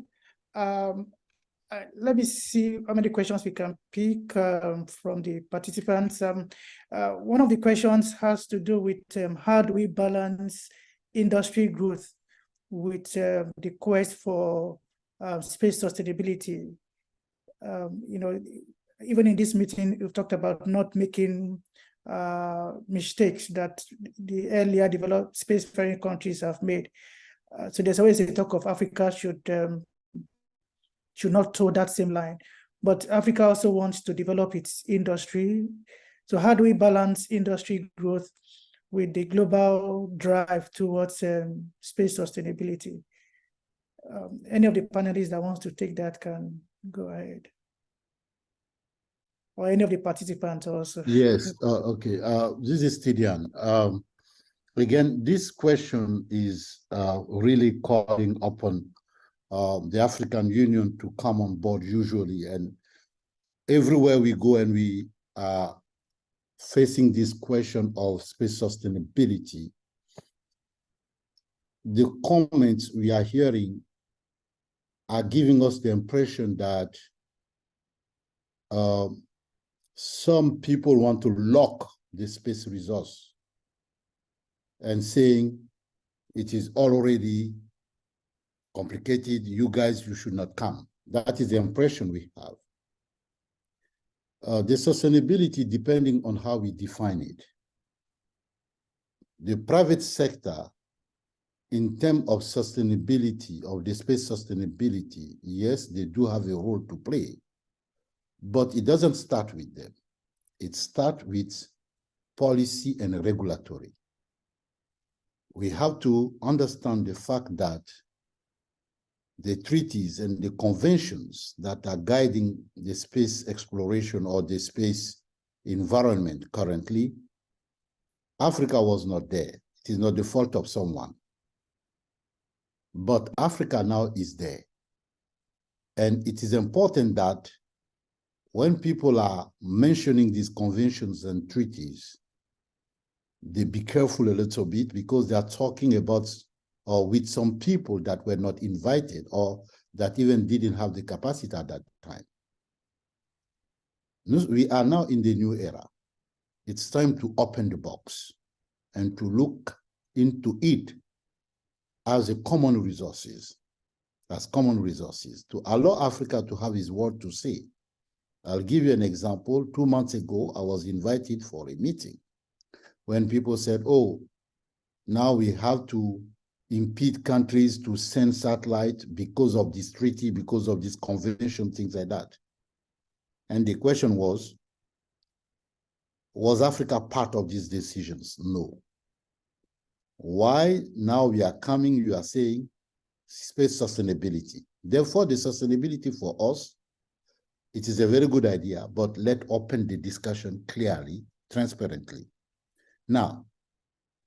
[SPEAKER 1] Let me see how many questions we can pick from the participants. One of the questions has to do with how do we balance industry growth with the quest for space sustainability. You know, even in this meeting, we've talked about not making mistakes that the earlier developed spacefaring countries have made. So there's always a talk of Africa should not toe that same line, but Africa also wants to develop its industry. So how do we balance industry growth with the global drive towards space sustainability? Any of the panelists that wants to take that can go ahead. Or any of the participants also.
[SPEAKER 4] Yes, okay. This is Tidiane. Again, this question is really calling upon the African Union to come on board usually. And everywhere we go and we are facing this question of space sustainability, the comments we are hearing are giving us the impression that some people want to lock the space resource and saying it is already complicated, you guys, you should not come. That is the impression we have. The sustainability, depending on how we define it. The private sector, in terms of sustainability, of the space sustainability, yes, they do have a role to play, but it doesn't start with them. It starts with policy and regulatory. We have to understand the fact that the treaties and the conventions that are guiding the space exploration or the space environment currently, Africa was not there. It is not the fault of someone. But Africa now is there. And it is important that when people are mentioning these conventions and treaties, they be careful a little bit, because they are talking about or with some people that were not invited or that even didn't have the capacity at that time. We are now in the new era. It's time to open the box and to look into it as a common resources, to allow Africa to have its word to say. I'll give you an example. 2 months ago, I was invited for a meeting when people said, oh, now we have to impede countries to send satellites because of this treaty, because of this convention, things like that. And the question was Africa part of these decisions? No. Why now we are coming, you are saying space sustainability. Therefore, the sustainability for us, it is a very good idea, but let's open the discussion clearly, transparently. Now,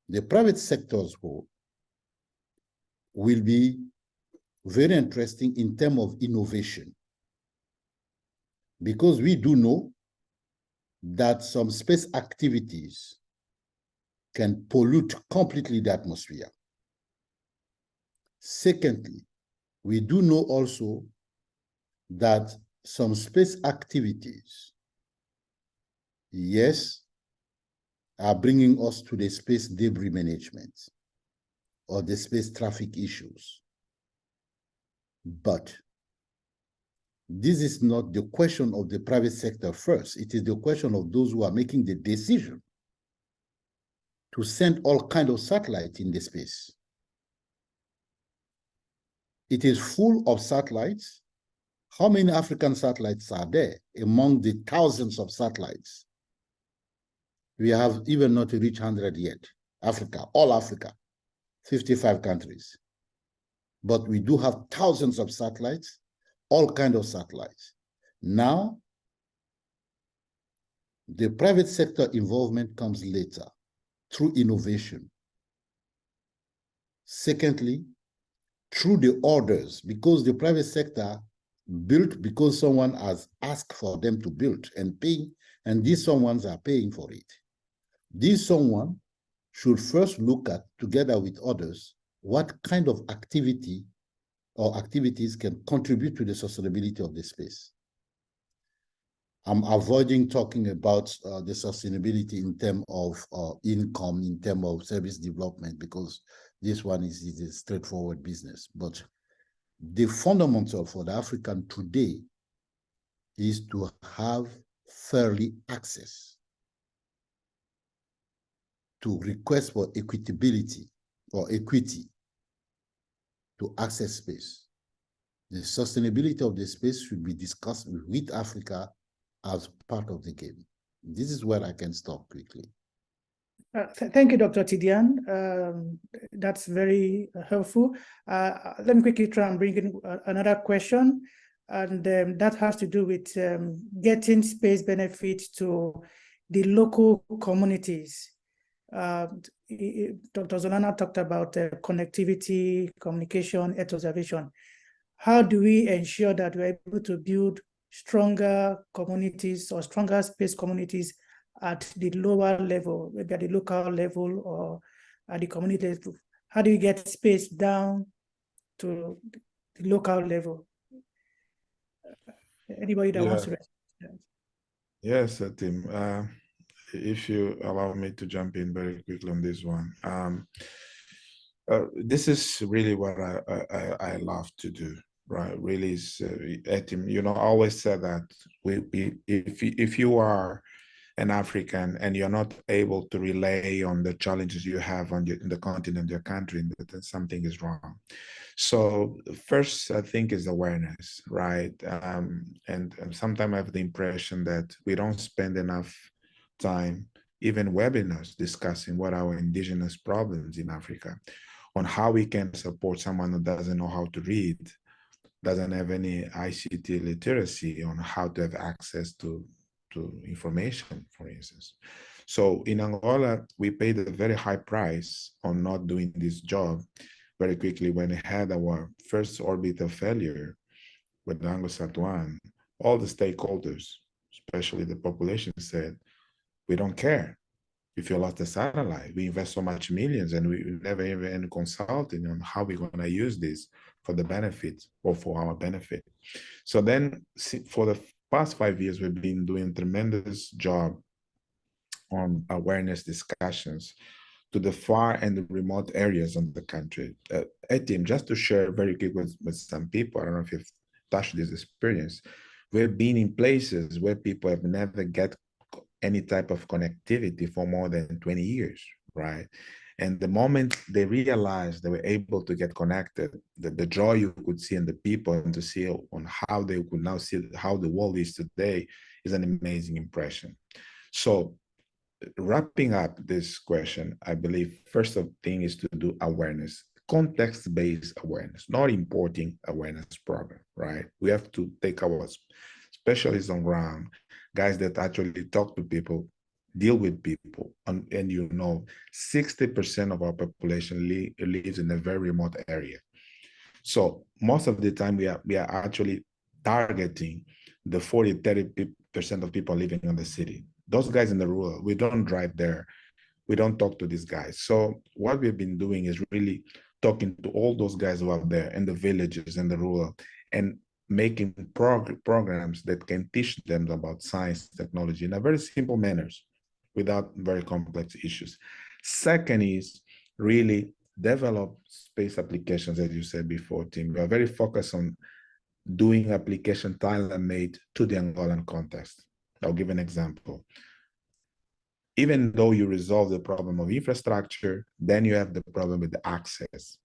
[SPEAKER 4] the private sector's role will be very interesting in terms of innovation, because we do know that some space activities can pollute completely the atmosphere. Secondly, we do know also that some space activities, yes, are bringing us to the space debris management or the space traffic issues. But this is not the question of the private sector first. It is the question of those who are making the decision to send all kinds of satellites in the space. It is full of satellites. How many African satellites are there among the thousands of satellites? We have even not reached 100 yet. Africa, all Africa, 55 countries. But we do have thousands of satellites, all kinds of satellites. Now, the private sector involvement comes later through innovation. Secondly, through the orders, because the private sector built because someone has asked for them to build and pay, and these someones are paying for it. This someone should first look at, together with others, what kind of activity or activities can contribute to the sustainability of the space. I'm avoiding talking about the sustainability in terms of income, in terms of service development, because this one is a straightforward business. But the fundamental for the African today is to have fairly access to request for equitability or equity to access space. The sustainability of the space should be discussed with Africa as part of the game. This is where I can stop quickly.
[SPEAKER 1] Thank you, Dr. Tidiane. That's very helpful. Let me quickly try and bring in another question, and that has to do with getting space benefits to the local communities. Dr. Zolana talked about connectivity, communication, Earth observation. How do we ensure that we're able to build stronger communities or stronger space communities at the lower level, maybe at the local level or at the community level? How do you get space down to the local level? Anybody that wants to respond?
[SPEAKER 6] Yes, Tim. If you allow me to jump in very quickly on this one. This is really what I love to do. right? Really is, you know, I always said that if you are an African and you're not able to relay on the challenges you have on in the continent, your country, then something is wrong. So first, I think, is awareness, right? And sometimes I have the impression that we don't spend enough time, even webinars, discussing what are our indigenous problems in Africa, on how we can support someone who doesn't know how to read, doesn't have any ICT literacy, on how to have access to information, for instance. So in Angola, we paid a very high price on not doing this job very quickly. When we had our first orbital failure with the AngloSat-1, all the stakeholders, especially the population, said, we don't care if you lost the satellite. We invest so much millions and we never even consulting on how we're going to use this for the benefit or for our benefit. So then for the past 5 years, we've been doing a tremendous job on awareness discussions to the far and the remote areas of the country. Team, just to share very quick with some people, I don't know if you've touched this experience, we've been in places where people have never get any type of connectivity for more than 20 years, right? And the moment they realized they were able to get connected, the joy you could see in the people and to see on how they could now see how the world is today is an amazing impression. So wrapping up this question, I believe first thing is to do awareness, context-based awareness, not importing awareness program, right? We have to take our specialists on ground, guys that actually talk to people, deal with people, and you know, 60% of our population lives in a very remote area. So most of the time we are actually targeting the 40-30% of people living in the city. Those guys in the rural, we don't drive there. We don't talk to these guys. So what we've been doing is really talking to all those guys who are there in the villages and the rural, and making programs that can teach them about science, technology in a very simple manners, without very complex issues. Second is really develop space applications, as you said before, Tim. We are very focused on doing application tailor-made to the Angolan context. I'll give an example. Even though you resolve the problem of infrastructure, then you have the problem with the access.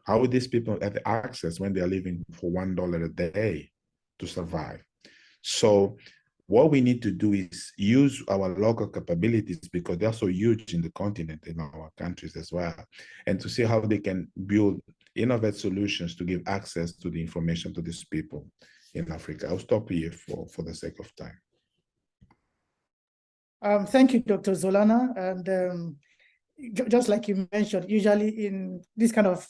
[SPEAKER 6] How would these people have access when they're living for $1 a day to survive? So what we need to do is use our local capabilities, because they're so huge in the continent, in our countries as well, and to see how they can build innovative solutions to give access to the information to these people in Africa. I'll stop here for the sake of time.
[SPEAKER 1] Thank you, Dr. Zolana. And just like you mentioned, usually in this kind of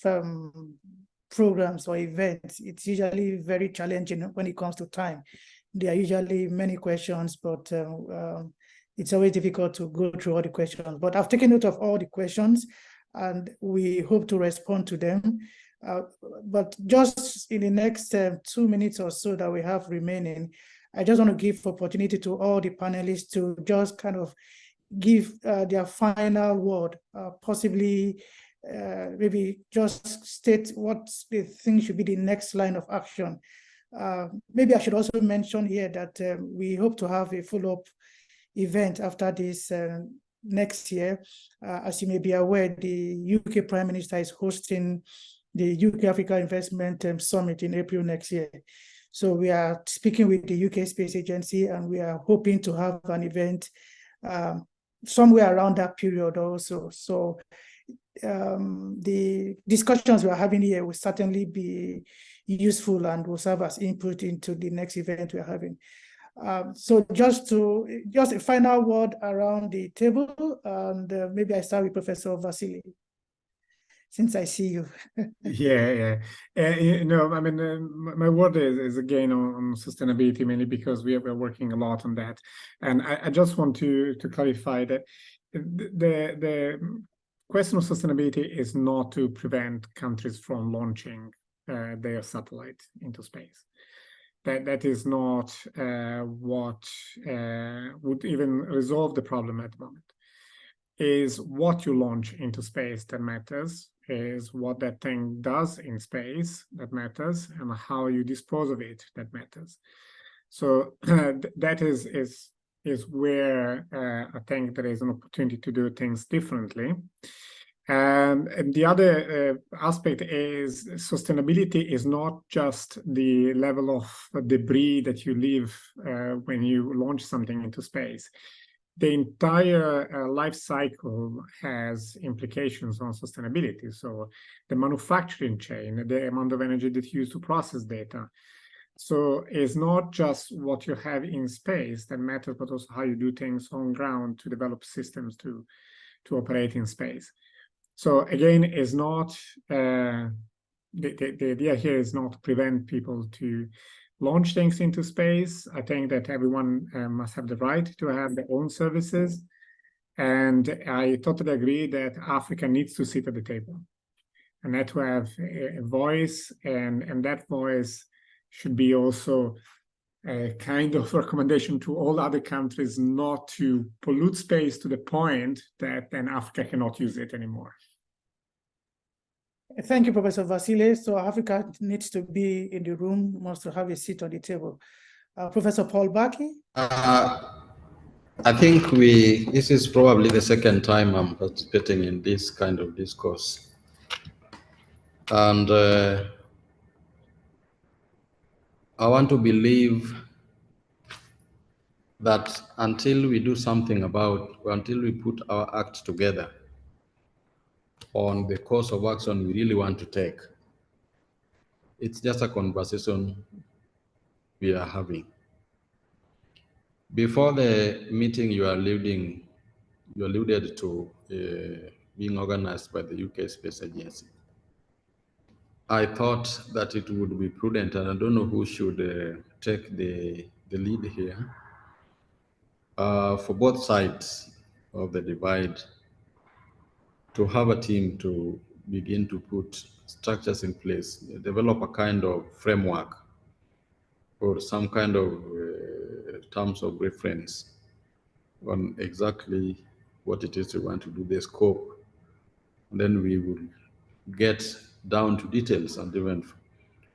[SPEAKER 1] programs or events, it's usually very challenging when it comes to time. There are usually many questions, but it's always difficult to go through all the questions. But I've taken note of all the questions, and we hope to respond to them. But just in the next 2 minutes or so that we have remaining, I just want to give opportunity to all the panelists to just kind of give their final word, possibly maybe just state what they think should be the next line of action. Maybe I should also mention here that we hope to have a follow-up event after this next year. As you may be aware, the UK Prime Minister is hosting the UK Africa Investment Summit in April next year. So we are speaking with the UK Space Agency, and we are hoping to have an event somewhere around that period also. So the discussions we are having here will certainly be useful and will serve as input into the next event we are having. So just a final word around the table, and maybe I start with Professor Vasile, since I see you.
[SPEAKER 8] Yeah. You know, I mean, my word is again on sustainability, mainly because we are working a lot on that. And I just want to clarify that the question of sustainability is not to prevent countries from launching their satellite into space. That is not what would even resolve the problem at the moment. is what you launch into space that matters, is what that thing does in space that matters, and how you dispose of it that matters. So that is where I think there is an opportunity to do things differently. And the other aspect is sustainability is not just the level of debris that you leave when you launch something into space. The entire life cycle has implications on sustainability. So the manufacturing chain, the amount of energy that you use to process data. So it's not just what you have in space that matters, but also how you do things on ground to develop systems to operate in space. So again, is not the idea here is not to prevent people to launch things into space. I think that everyone must have the right to have their own services. And I totally agree that Africa needs to sit at the table and that to have a voice, and that voice should be also a kind of recommendation to all other countries not to pollute space to the point that then Africa cannot use it anymore.
[SPEAKER 1] Thank you, Professor Vasile. So Africa needs to be in the room, wants to have a seat on the table. Professor Paul Baki?
[SPEAKER 7] I think this is probably the second time I'm participating in this kind of discourse. And I want to believe that until we do something until we put our act together on the course of action we really want to take, it's just a conversation we are having. Before the meeting you alluded to being organized by the UK Space Agency. I thought that it would be prudent, and I don't know who should take the lead here, for both sides of the divide to have a team to begin to put structures in place, develop a kind of framework or some kind of terms of reference on exactly what it is we want to do, the scope. And then we will get down to details and even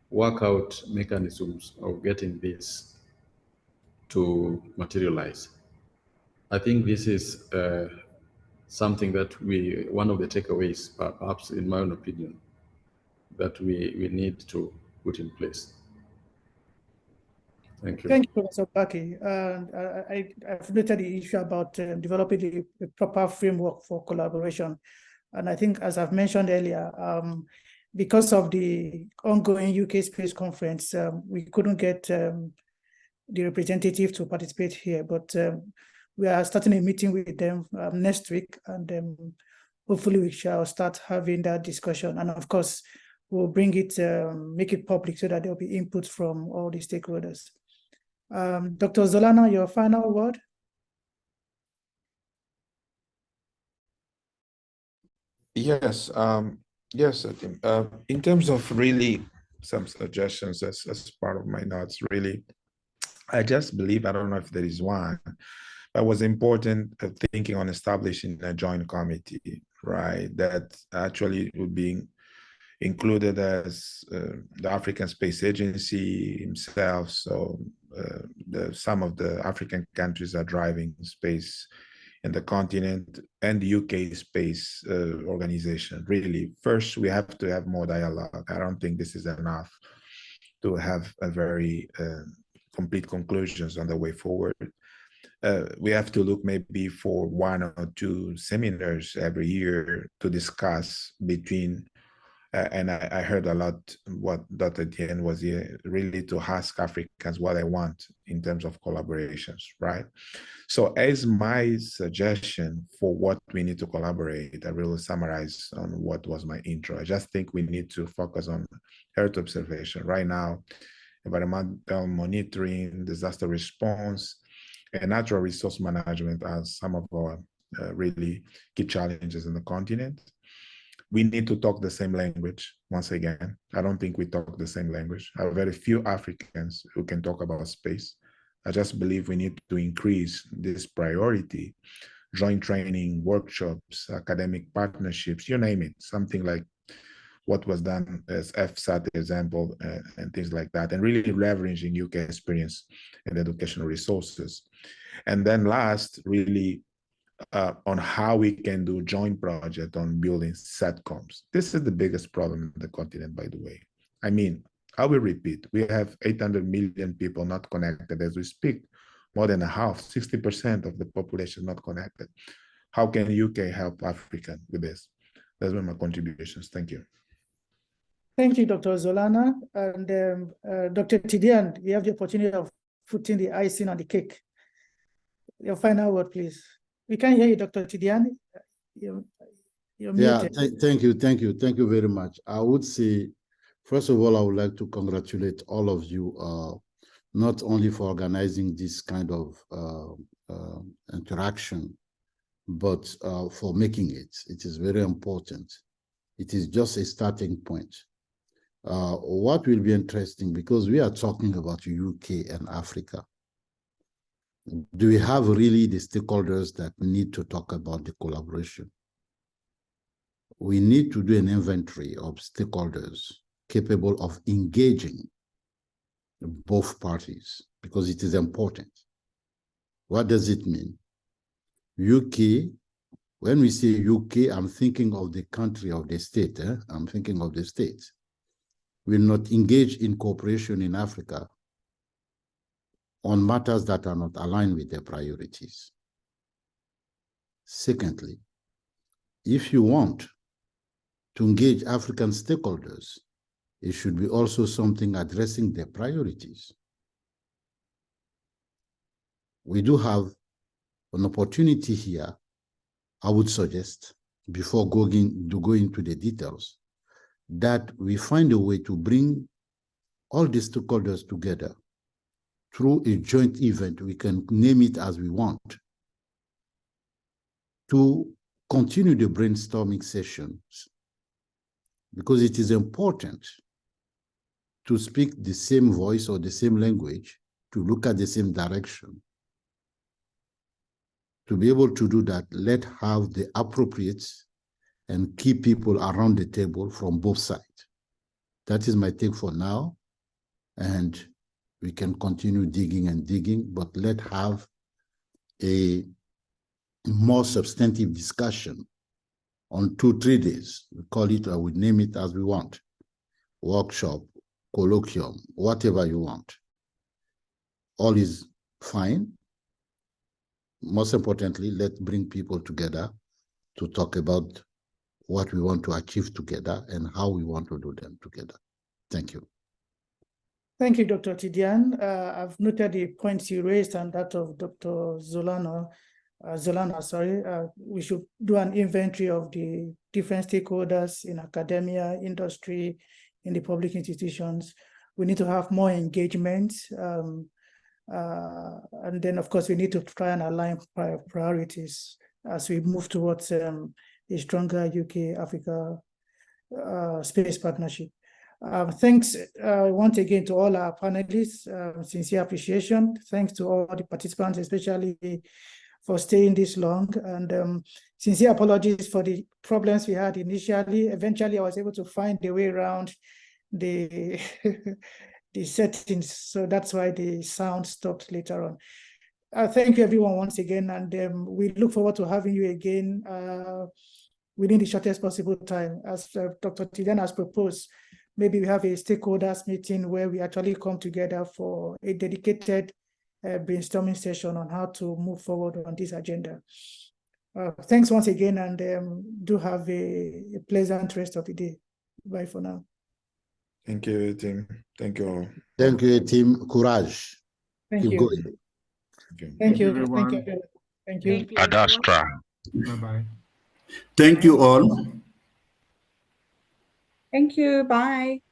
[SPEAKER 7] work out mechanisms of getting this to materialize. I think this is something that one of the takeaways, perhaps in my own opinion, that we need to put in place. Thank you.
[SPEAKER 1] Thank you, Professor Baki. I've noted the issue about developing a proper framework for collaboration. And I think, as I've mentioned earlier, because of the ongoing UK Space Conference, we couldn't get the representative to participate here, but we are starting a meeting with them next week, and hopefully we shall start having that discussion. And of course, we'll bring it, make it public so that there'll be input from all the stakeholders. Dr. Zolana, your final word?
[SPEAKER 6] Yes, yes, I think, in terms of really some suggestions as part of my notes, really, I just believe, I don't know if there is one, but it was important thinking on establishing a joint committee, right, that actually would be included as the African Space Agency himself. So some of the African countries are driving space in the continent, and the UK Space Organization. Really, first, we have to have more dialogue. I don't think this is enough to have a very complete conclusions on the way forward. We have to look maybe for 1 or 2 seminars every year to discuss between and I heard a lot what Dr. Tidiane was here, really to ask Africans what they want in terms of collaborations, right? So as my suggestion for what we need to collaborate, I really summarize on what was my intro. I just think we need to focus on Earth observation. Right now, environmental monitoring, disaster response, and natural resource management are some of our really key challenges in the continent. We need to talk the same language. Once again, I don't think we talk the same language. There are very few Africans who can talk about space. I just believe we need to increase this priority joint training, workshops, academic partnerships, you name it, something like what was done as FSAT example and things like that, and really leveraging UK experience and educational resources. And then last, really on how we can do joint project on building SATCOMs. This is the biggest problem in the continent, by the way. I mean, I will repeat, we have 800 million people not connected as we speak, more than a half, 60% of the population not connected. How can UK help Africa with this? Those were my contributions. Thank you.
[SPEAKER 1] Thank you, Dr. Zolana. And Dr. Tidiane, you have the opportunity of putting the icing on the cake. Your final word, please. We can't hear you, Dr. Tidiane. You're muted.
[SPEAKER 4] Thank you very much. I would say, first of all, I would like to congratulate all of you, not only for organizing this kind of interaction, but for making it. It is very important. It is just a starting point. What will be interesting, because we are talking about UK and Africa, do we have really the stakeholders that need to talk about the collaboration? We need to do an inventory of stakeholders capable of engaging both parties, because it is important. What does it mean? UK, when we say UK, I'm thinking of the country, of the state. I'm thinking of the state. Will not engage in cooperation in Africa on matters that are not aligned with their priorities. Secondly, if you want to engage African stakeholders, it should be also something addressing their priorities. We do have an opportunity here, I would suggest, before going into the details, that we find a way to bring all the stakeholders together through a joint event. We can name it as we want, to continue the brainstorming sessions, because it is important to speak the same voice or the same language, to look at the same direction. To be able to do that, let's have the appropriate and key people around the table from both sides. That is my take for now. And we can continue digging and digging, but let's have a more substantive discussion on 2-3 days. We call it, or we name it as we want. Workshop, colloquium, whatever you want. All is fine. Most importantly, let's bring people together to talk about what we want to achieve together and how we want to do them together. Thank you.
[SPEAKER 1] Thank you, Dr. Tidiane. I've noted the points you raised and that of Dr. Zolana. We should do an inventory of the different stakeholders in academia, industry, in the public institutions. We need to have more engagement. And then, of course, we need to try and align priorities as we move towards a stronger UK-Africa space partnership. Thanks once again to all our panelists. Sincere appreciation. Thanks to all the participants, especially for staying this long. And sincere apologies for the problems we had initially. Eventually, I was able to find a way around the the settings, so that's why the sound stopped later on. Thank you everyone once again, and we look forward to having you again within the shortest possible time. As Dr. Tidiane has proposed, maybe we have a stakeholders meeting where we actually come together for a dedicated brainstorming session on how to move forward on this agenda. Thanks once again, and do have a pleasant rest of the day. Bye for now.
[SPEAKER 6] Thank you, team. Thank you all.
[SPEAKER 4] Thank you, team. Courage.
[SPEAKER 1] Thank
[SPEAKER 4] Keep
[SPEAKER 1] you.
[SPEAKER 4] going.
[SPEAKER 1] Thank you,
[SPEAKER 8] everyone.
[SPEAKER 1] Thank you. Thank you.
[SPEAKER 2] Ad Astra.
[SPEAKER 8] Bye-bye.
[SPEAKER 10] Thank you all.
[SPEAKER 11] Thank you. Bye.